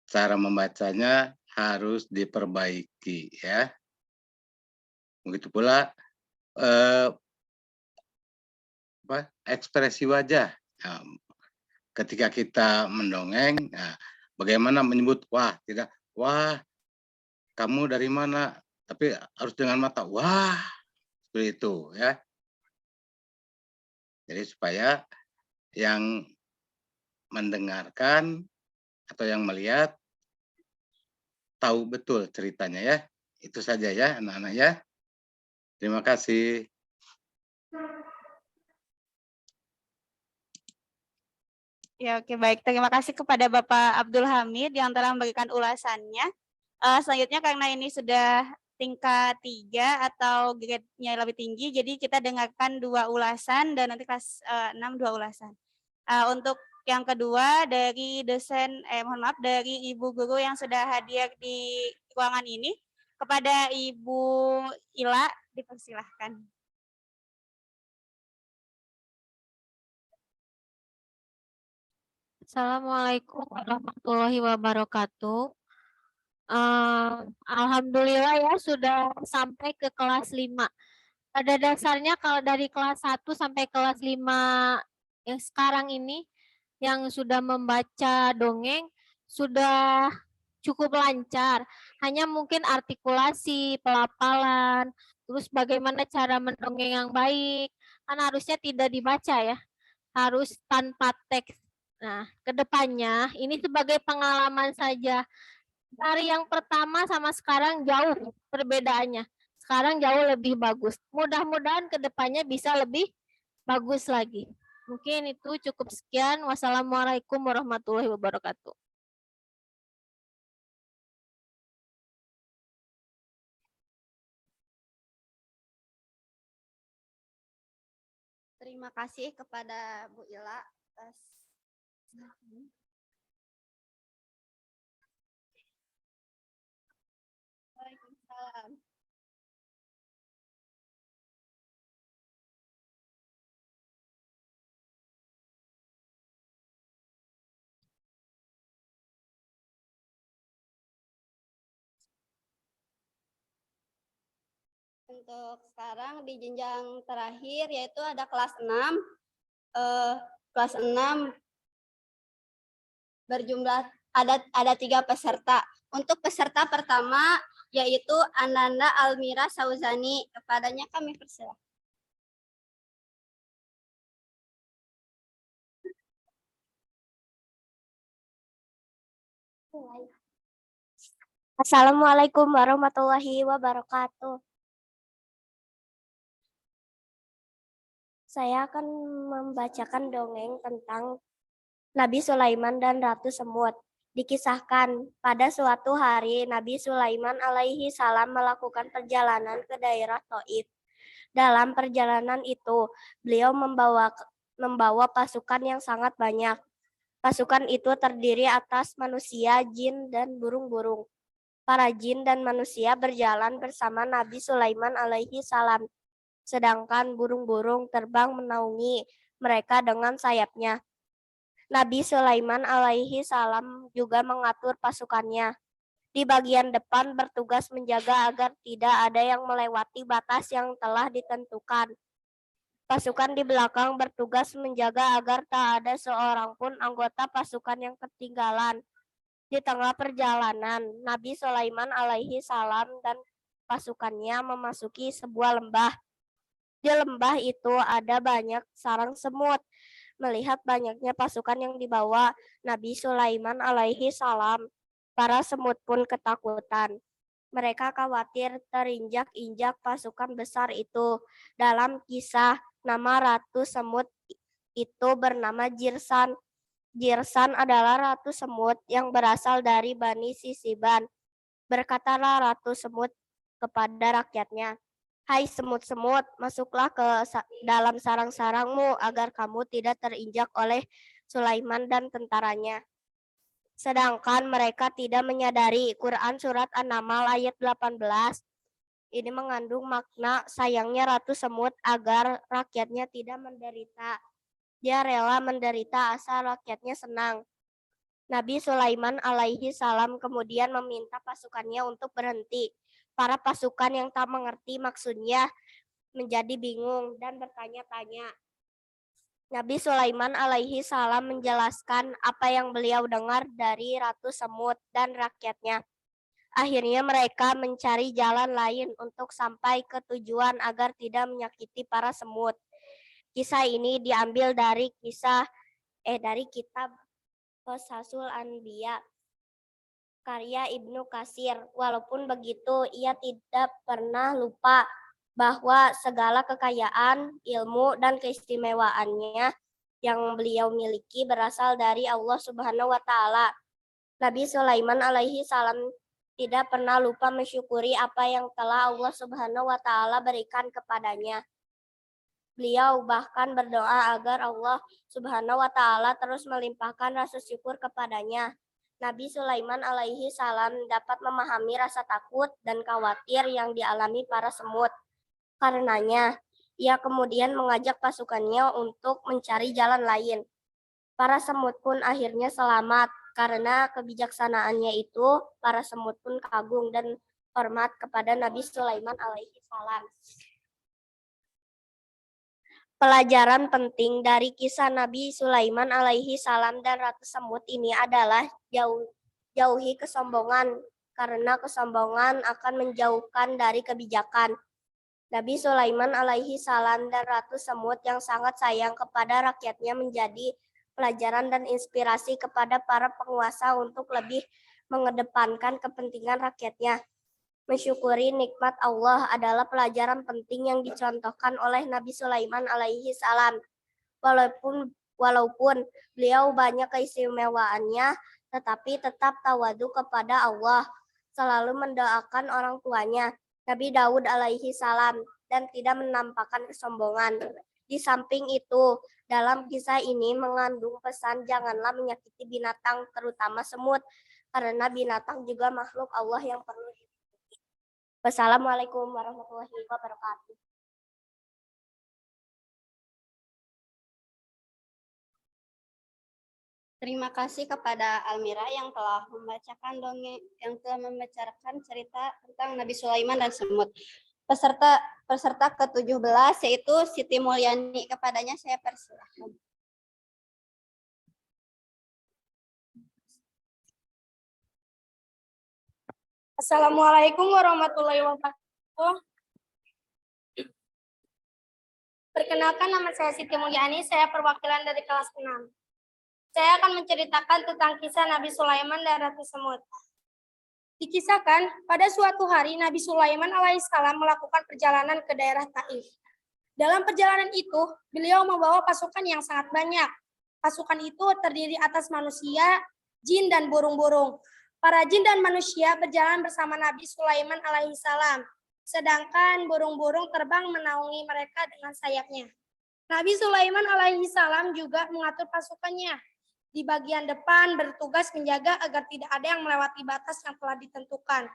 cara membacanya harus diperbaiki ya. Begitu pula ekspresi wajah. Nah, ketika kita mendongeng, nah, bagaimana menyebut wah, tidak wah, kamu dari mana? Tapi harus dengan mata wah, seperti itu ya. Jadi supaya yang mendengarkan atau yang melihat tahu betul ceritanya ya. Itu saja ya anak-anak ya. Terima kasih. Ya, oke, baik. Terima kasih kepada Bapak Abdul Hamid yang telah memberikan ulasannya. Selanjutnya karena ini sudah tingkat 3 atau grade-nya lebih tinggi, jadi kita dengarkan 2 ulasan dan nanti kelas 6 2 ulasan. Untuk yang kedua dari mohon maaf, dari Ibu Guru yang sudah hadir di ruangan ini, kepada Ibu Ila dipersilahkan. Assalamualaikum warahmatullahi wabarakatuh. Alhamdulillah ya sudah sampai ke kelas 5. Pada dasarnya kalau dari kelas 1 sampai kelas 5 yang sekarang ini yang sudah membaca dongeng sudah cukup lancar. Hanya mungkin artikulasi, pelafalan, terus bagaimana cara mendongeng yang baik. Kan harusnya tidak dibaca ya, harus tanpa teks. Nah, kedepannya ini sebagai pengalaman saja. Dari yang pertama sama sekarang jauh perbedaannya. Sekarang jauh lebih bagus. Mudah-mudahan kedepannya bisa lebih bagus lagi. Mungkin itu cukup sekian. Wassalamualaikum warahmatullahi wabarakatuh. Terima kasih kepada Bu Ila. Waalaikumsalam. Untuk sekarang di jenjang terakhir yaitu ada kelas 6. Kelas 6 berjumlah ada 3 peserta. Untuk peserta pertama yaitu Ananda Almira Sauzani. Kepadanya kami persilahkan. Assalamualaikum warahmatullahi wabarakatuh. Saya akan membacakan dongeng tentang Nabi Sulaiman dan Ratu Semut. Dikisahkan, pada suatu hari Nabi Sulaiman alaihi salam melakukan perjalanan ke daerah Taif. Dalam perjalanan itu, beliau membawa pasukan yang sangat banyak. Pasukan itu terdiri atas manusia, jin, dan burung-burung. Para jin dan manusia berjalan bersama Nabi Sulaiman alaihi salam, sedangkan burung-burung terbang menaungi mereka dengan sayapnya. Nabi Sulaiman alaihi salam juga mengatur pasukannya. Di bagian depan bertugas menjaga agar tidak ada yang melewati batas yang telah ditentukan. Pasukan di belakang bertugas menjaga agar tak ada seorang pun anggota pasukan yang ketinggalan. Di tengah perjalanan, Nabi Sulaiman alaihi salam dan pasukannya memasuki sebuah lembah. Di lembah itu ada banyak sarang semut. Melihat banyaknya pasukan yang dibawa Nabi Sulaiman alaihi salam, para semut pun ketakutan. Mereka khawatir terinjak-injak pasukan besar itu. Dalam kisah, nama Ratu Semut itu bernama Jirsan. Jirsan adalah Ratu Semut yang berasal dari Bani Sisiban. Berkatalah Ratu Semut kepada rakyatnya, "Hai semut-semut, masuklah ke dalam sarang-sarangmu agar kamu tidak terinjak oleh Sulaiman dan tentaranya." Sedangkan mereka tidak menyadari Quran Surat An-Naml ayat 18. Ini mengandung makna sayangnya Ratu Semut agar rakyatnya tidak menderita. Dia rela menderita asal rakyatnya senang. Nabi Sulaiman alaihi salam kemudian meminta pasukannya untuk berhenti. Para pasukan yang tak mengerti maksudnya menjadi bingung dan bertanya-tanya. Nabi Sulaiman alaihi salam menjelaskan apa yang beliau dengar dari Ratu Semut dan rakyatnya. Akhirnya mereka mencari jalan lain untuk sampai ke tujuan agar tidak menyakiti para semut. Kisah ini diambil dari kitab Qasasul Anbiya karya Ibnu Katsir. Walaupun begitu, ia tidak pernah lupa bahwa segala kekayaan, ilmu, dan keistimewaannya yang beliau miliki berasal dari Allah Subhanahu wa Ta'ala. Nabi Sulaiman alaihi salam tidak pernah lupa mensyukuri apa yang telah Allah Subhanahu wa Ta'ala berikan kepadanya. Beliau bahkan berdoa agar Allah Subhanahu wa Ta'ala terus melimpahkan rasa syukur kepadanya. Nabi Sulaiman alaihi salam dapat memahami rasa takut dan khawatir yang dialami para semut. Karenanya, ia kemudian mengajak pasukannya untuk mencari jalan lain. Para semut pun akhirnya selamat. Karena kebijaksanaannya itu, para semut pun kagum dan hormat kepada Nabi Sulaiman alaihi salam. Pelajaran penting dari kisah Nabi Sulaiman alaihi salam dan Ratu Semut ini adalah jauhi kesombongan, karena kesombongan akan menjauhkan dari kebijakan. Nabi Sulaiman alaihi salam dan Ratu Semut yang sangat sayang kepada rakyatnya menjadi pelajaran dan inspirasi kepada para penguasa untuk lebih mengedepankan kepentingan rakyatnya. Mensyukuri nikmat Allah adalah pelajaran penting yang dicontohkan oleh Nabi Sulaiman alaihi salam. Walaupun beliau banyak keistimewaannya, tetapi tetap tawadu kepada Allah, selalu mendoakan orang tuanya, Nabi Daud alaihi salam, dan tidak menampakkan kesombongan. Di samping itu, dalam kisah ini mengandung pesan janganlah menyakiti binatang, terutama semut, karena binatang juga makhluk Allah yang perlu disayangi. Wassalamualaikum warahmatullahi wabarakatuh. Terima kasih kepada Almira yang telah membacakan cerita tentang Nabi Sulaiman dan semut. Peserta ke-17 yaitu Siti Mulyani. Kepadanya saya persilahkan. Assalamualaikum warahmatullahi wabarakatuh. Perkenalkan, nama saya Siti Mulyani, saya perwakilan dari kelas 6. Saya akan menceritakan tentang kisah Nabi Sulaiman dan Ratu Semut. Dikisahkan pada suatu hari Nabi Sulaiman alaihissalam melakukan perjalanan ke daerah Taif. Dalam perjalanan itu, beliau membawa pasukan yang sangat banyak. Pasukan itu terdiri atas manusia, jin, dan burung-burung. Para jin dan manusia berjalan bersama Nabi Sulaiman alaihissalam, sedangkan burung-burung terbang menaungi mereka dengan sayapnya. Nabi Sulaiman alaihissalam juga mengatur pasukannya. Di bagian depan bertugas menjaga agar tidak ada yang melewati batas yang telah ditentukan.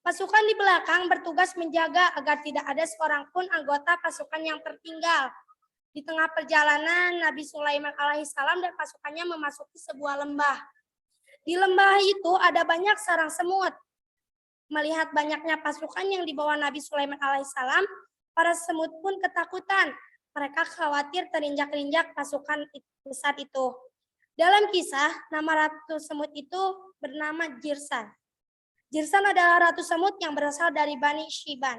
Pasukan di belakang bertugas menjaga agar tidak ada seorang pun anggota pasukan yang tertinggal. Di tengah perjalanan, Nabi Sulaiman alaihissalam dan pasukannya memasuki sebuah lembah. Di lembah itu ada banyak sarang semut. Melihat banyaknya pasukan yang dibawa Nabi Sulaiman alaihissalam, para semut pun ketakutan. Mereka khawatir terinjak-injak pasukan besar itu. Dalam kisah, nama ratu semut itu bernama Jirsan. Jirsan adalah ratu semut yang berasal dari Bani Shiban.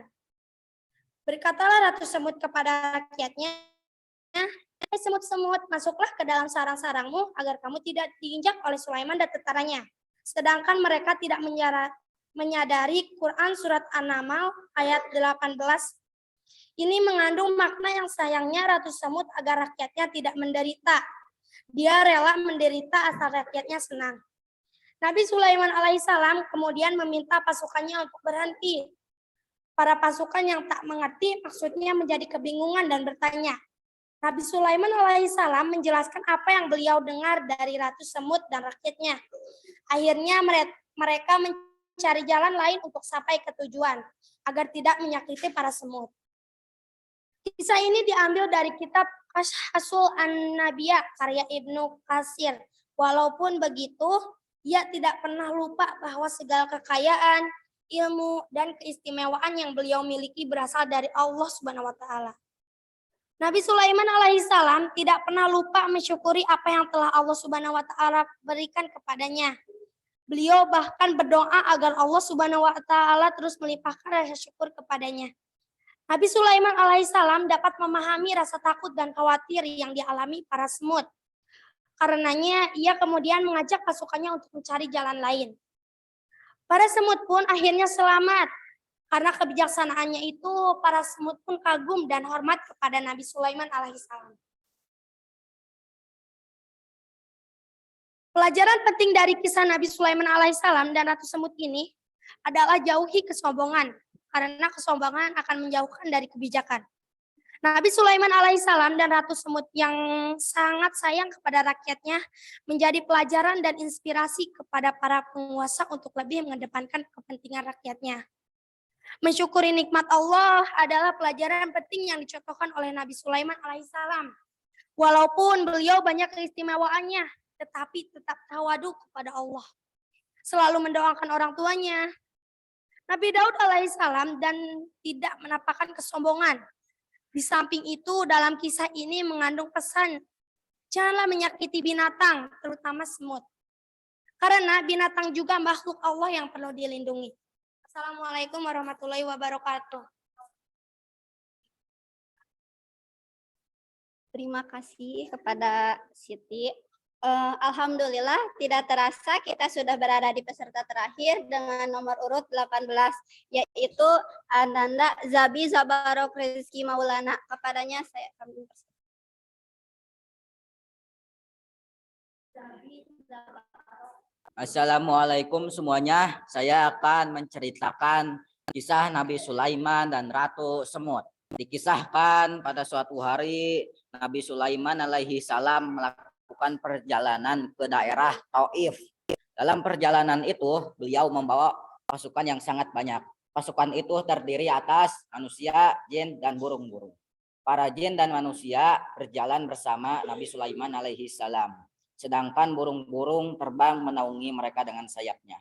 Berkatalah ratu semut kepada rakyatnya, "Hai semut-semut, masuklah ke dalam sarang-sarangmu agar kamu tidak diinjak oleh Sulaiman dan tentaranya." Sedangkan mereka tidak menyadari Quran surat An-Naml ayat 18. Ini mengandung makna yang sayangnya ratu semut agar rakyatnya tidak menderita. Dia rela menderita asal rakyatnya senang. Nabi Sulaiman alaihissalam kemudian meminta pasukannya untuk berhenti. Para pasukan yang tak mengerti maksudnya menjadi kebingungan dan bertanya. Nabi Sulaiman alaihissalam menjelaskan apa yang beliau dengar dari ratu semut dan rakyatnya. Akhirnya mereka mencari jalan lain untuk sampai ke tujuan agar tidak menyakiti para semut. Kisah ini diambil dari kitab Hasul An-Nabiya karya Ibnu Katsir. Walaupun begitu, ia tidak pernah lupa bahwa segala kekayaan, ilmu, dan keistimewaan yang beliau miliki berasal dari Allah Subhanahu wa taala. Nabi Sulaiman alaihissalam tidak pernah lupa mensyukuri apa yang telah Allah Subhanahu wa taala berikan kepadanya. Beliau bahkan berdoa agar Allah Subhanahu wa taala terus melimpahkan rasa syukur kepadanya. Nabi Sulaiman alaihissalam dapat memahami rasa takut dan khawatir yang dialami para semut. Karenanya ia kemudian mengajak pasukannya untuk mencari jalan lain. Para semut pun akhirnya selamat. Karena kebijaksanaannya itu, para semut pun kagum dan hormat kepada Nabi Sulaiman alaihissalam. Pelajaran penting dari kisah Nabi Sulaiman alaihissalam dan Ratu Semut ini adalah jauhi kesombongan. Karena kesombongan akan menjauhkan dari kebijakan. Nabi Sulaiman alaihissalam dan Ratu Semut yang sangat sayang kepada rakyatnya menjadi pelajaran dan inspirasi kepada para penguasa untuk lebih mengedepankan kepentingan rakyatnya. Mensyukuri nikmat Allah adalah pelajaran penting yang dicontohkan oleh Nabi Sulaiman alaihissalam. Walaupun beliau banyak keistimewaannya, tetapi tetap tawadu kepada Allah. Selalu mendoakan orang tuanya. Nabi Daud alaihissalam dan tidak menampakkan kesombongan. Di samping itu dalam kisah ini mengandung pesan, janganlah menyakiti binatang, terutama semut. Karena binatang juga makhluk Allah yang perlu dilindungi. Assalamualaikum warahmatullahi wabarakatuh. Terima kasih kepada Siti. Alhamdulillah tidak terasa kita sudah berada di peserta terakhir dengan nomor urut 18, yaitu Ananda Zabi Zabarok Rizki Maulana. Kepadanya saya akan Assalamualaikum semuanya. Saya akan menceritakan kisah Nabi Sulaiman dan Ratu Semut. Dikisahkan pada suatu hari Nabi Sulaiman alaihi salam melakukan perjalanan ke daerah Taif. Dalam perjalanan itu, beliau membawa pasukan yang sangat banyak. Pasukan itu terdiri atas manusia, jin, dan burung-burung. Para jin dan manusia berjalan bersama Nabi Sulaiman alaihi salam. Sedangkan burung-burung terbang menaungi mereka dengan sayapnya.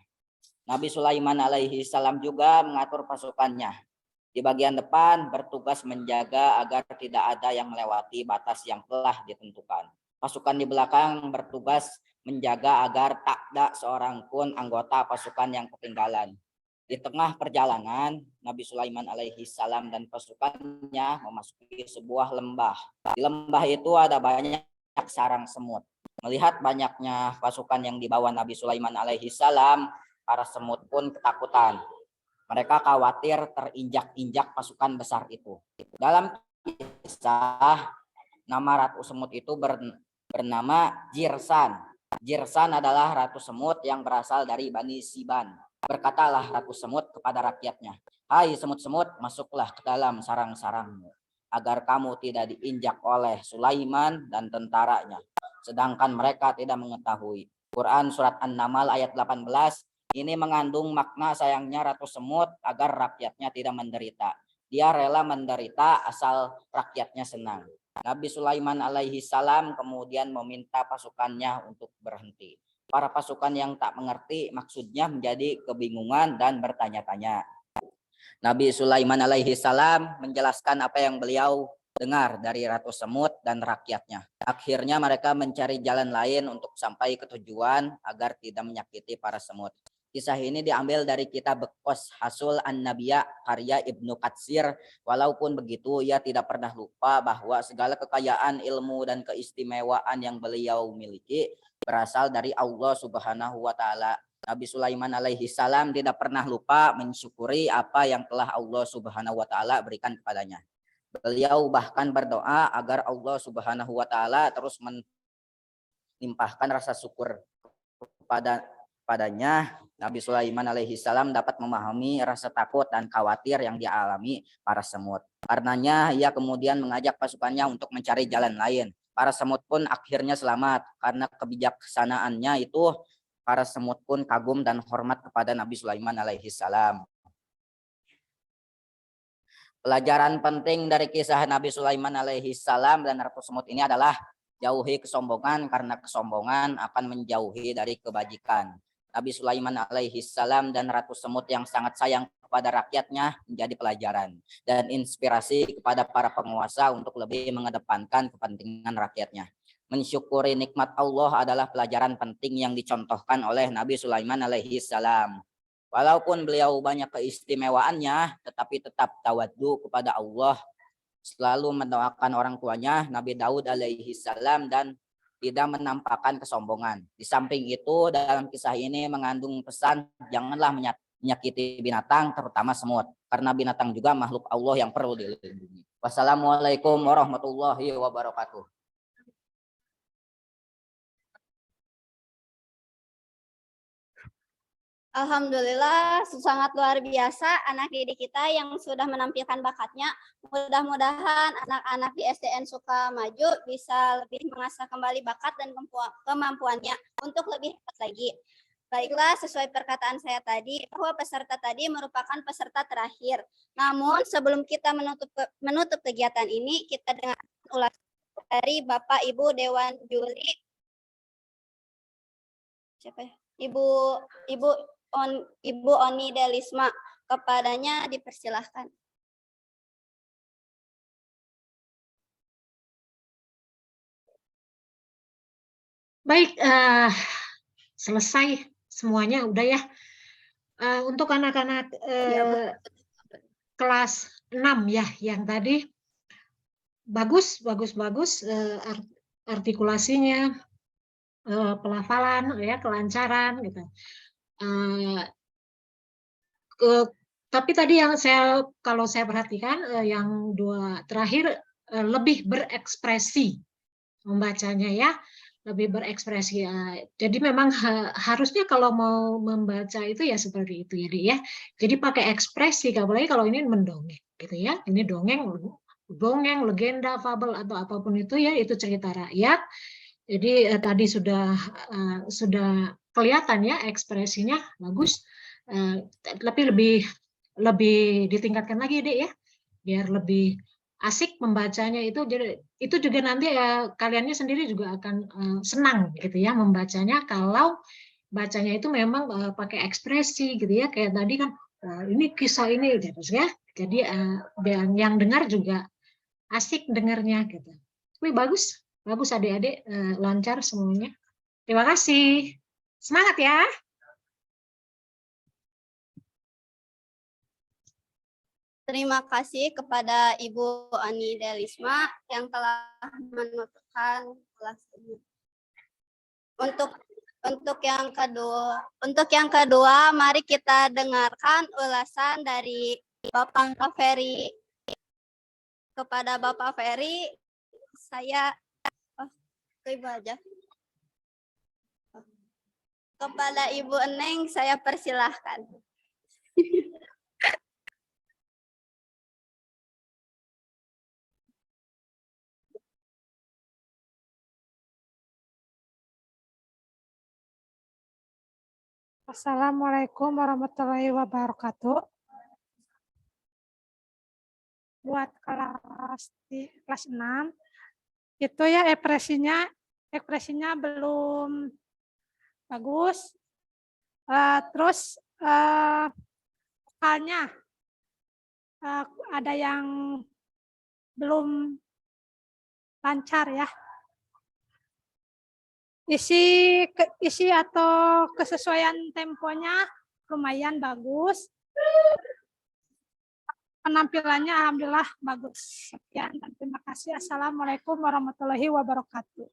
Nabi Sulaiman alaihi salam juga mengatur pasukannya. Di bagian depan bertugas menjaga agar tidak ada yang melewati batas yang telah ditentukan. Pasukan di belakang bertugas menjaga agar tak ada seorang pun anggota pasukan yang ketinggalan. Di tengah perjalanan, Nabi Sulaiman alaihi salam dan pasukannya memasuki sebuah lembah. Di lembah itu ada banyak sarang semut. Melihat banyaknya pasukan yang dibawa Nabi Sulaiman alaihi salam, Para semut pun ketakutan. Mereka khawatir terinjak-injak pasukan besar itu. Dalam kisah, nama ratu semut itu bernama Jirsan. Jirsan adalah ratu semut yang berasal dari Bani Siban. Berkatalah ratu semut kepada rakyatnya, "Hai semut-semut, masuklah ke dalam sarang-sarangmu, agar kamu tidak diinjak oleh Sulaiman dan tentaranya, sedangkan mereka tidak mengetahui." Quran Surat An-Naml ayat 18. Ini mengandung makna sayangnya ratu semut agar rakyatnya tidak menderita. Dia rela menderita asal rakyatnya senang. Nabi Sulaiman alaihi salam kemudian meminta pasukannya untuk berhenti. Para pasukan yang tak mengerti maksudnya menjadi kebingungan dan bertanya-tanya. Nabi Sulaiman alaihi salam menjelaskan apa yang beliau dengar dari ratu semut dan rakyatnya. Akhirnya mereka mencari jalan lain untuk sampai ke tujuan agar tidak menyakiti para semut. Kisah ini diambil dari kitab Qashasul An-Nabiya karya Ibnu Katsir. Walaupun begitu, ia tidak pernah lupa bahwa segala kekayaan ilmu dan keistimewaan yang beliau miliki berasal dari Allah Subhanahu wa taala. Nabi Sulaiman alaihi salam tidak pernah lupa mensyukuri apa yang telah Allah Subhanahu wa taala berikan kepadanya. Beliau bahkan berdoa agar Allah Subhanahu wa taala terus melimpahkan rasa syukur padanya. Nabi Sulaiman alaihi salam dapat memahami rasa takut dan khawatir yang dialami para semut. Karenanya ia kemudian mengajak pasukannya untuk mencari jalan lain. Para semut pun akhirnya selamat. Karena kebijaksanaannya itu, para semut pun kagum dan hormat kepada Nabi Sulaiman alaihi salam. Pelajaran penting dari kisah Nabi Sulaiman alaihi salam dan ratu semut ini adalah jauhi kesombongan, karena kesombongan akan menjauhi dari kebajikan. Nabi Sulaiman alaihi salam dan ratu semut yang sangat sayang kepada rakyatnya menjadi pelajaran dan inspirasi kepada para penguasa untuk lebih mengedepankan kepentingan rakyatnya. Mensyukuri nikmat Allah adalah pelajaran penting yang dicontohkan oleh Nabi Sulaiman alaihi salam. Walaupun beliau banyak keistimewaannya, tetapi tetap tawadhu kepada Allah, selalu mendoakan orang tuanya Nabi Daud alaihi salam dan tidak menampakkan kesombongan. Di samping itu, dalam kisah ini mengandung pesan janganlah menyakiti binatang, terutama semut, karena binatang juga makhluk Allah yang perlu dilindungi. Wassalamualaikum warahmatullahi wabarakatuh. Alhamdulillah, sangat luar biasa anak didik kita yang sudah menampilkan bakatnya. Mudah-mudahan anak-anak di SDN Sukamaju bisa lebih mengasah kembali bakat dan kemampuannya untuk lebih hebat lagi. Baiklah, sesuai perkataan saya tadi, bahwa peserta tadi merupakan peserta terakhir. Namun, sebelum kita menutup kegiatan ini, kita dengar ulasan dari Bapak Ibu Dewan Juri. Siapa ya? Ibu Oni Delisma, kepadanya dipersilahkan. Baik, selesai semuanya udah ya. Untuk anak-anak kelas 6 ya, yang tadi bagus artikulasinya, pelafalan ya, kelancaran gitu. Tapi tadi yang kalau saya perhatikan yang dua terakhir lebih berekspresi membacanya ya, lebih berekspresi. Jadi memang harusnya kalau mau membaca itu ya seperti itu ya, Dek ya. Jadi pakai ekspresi, apalagi kalau ini mendongeng gitu ya. Ini dongeng, legenda, fabel atau apapun itu ya, itu cerita rakyat. Jadi tadi sudah kelihatan ya ekspresinya bagus. Tapi lebih ditingkatkan lagi Dek ya, biar lebih asik membacanya itu. Jadi itu juga nanti kaliannya sendiri juga akan senang gitu ya membacanya kalau bacanya itu memang pakai ekspresi gitu ya, kayak tadi kan ini kisah ini gitu ya. Jadi yang dengar juga asik dengarnya gitu. Tapi bagus adik-adik, lancar semuanya. Terima kasih. Semangat ya. Terima kasih kepada Ibu Ani Delisma yang telah menutupkan kelas ini. Untuk Untuk yang kedua, mari kita dengarkan ulasan dari Bapak Ferry. Kepada Bapak Ferry, saya Ibu aja. Kepada Ibu Eneng, saya persilahkan. Assalamualaikum warahmatullahi wabarakatuh. Buat kelas 6 itu ya ekspresinya belum bagus. Terus vokalnya ada yang belum lancar ya. Isi atau kesesuaian temponya lumayan bagus. Penampilannya alhamdulillah bagus. Sekian dan terima kasih. Assalamualaikum warahmatullahi wabarakatuh.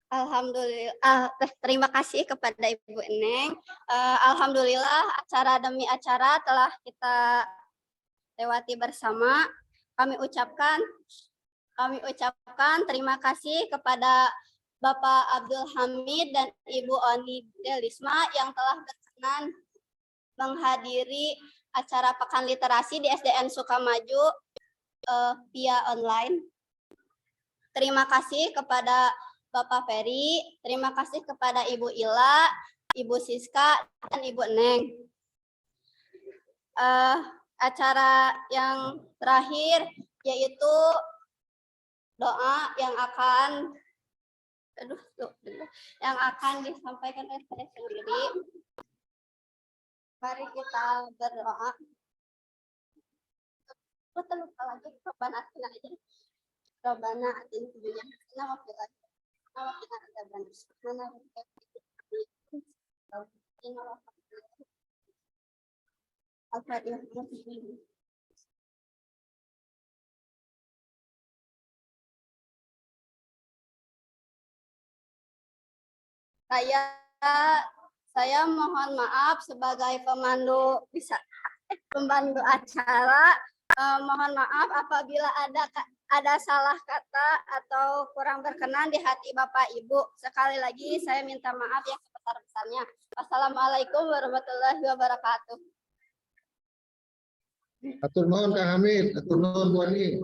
Alhamdulillah, terima kasih kepada Ibu Eneng. Alhamdulillah acara demi acara telah kita lewati bersama. Kami ucapkan terima kasih kepada Bapak Abdul Hamid dan Ibu Oni Delisma yang telah berkenan menghadiri acara Pekan Literasi di SDN Sukamaju via online. Terima kasih kepada Bapak Ferry, terima kasih kepada Ibu Ila, Ibu Siska, dan Ibu Neng. Acara yang terakhir yaitu doa yang akan disampaikan oleh saya sendiri. Mari kita berdoa. Lupa lagi Robbana atina aja. Robbana atina dunya hasanah wa fil akhirati hasanah wa qina adzabannar. Subhana rabbika Al-Fatihah. Saya mohon maaf sebagai pemandu acara. Mohon maaf apabila ada salah kata atau kurang berkenan di hati Bapak Ibu. Sekali lagi saya minta maaf yang sebesar-besarnya. Wassalamualaikum warahmatullahi wabarakatuh. Atur nuhun Kang Hamid, atur nuhun Bu Ani.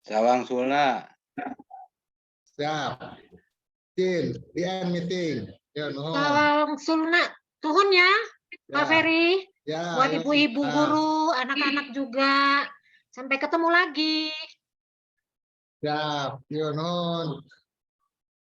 Sawang Suna. Siap. Di end meeting. Ya, nuhun. Sawang Sulna, tuhun ya, Pak Ferry. Ya, Buat ya, ibu-ibu siap. guru, anak-anak juga. Sampai ketemu lagi. Siap. Ya, nuhun.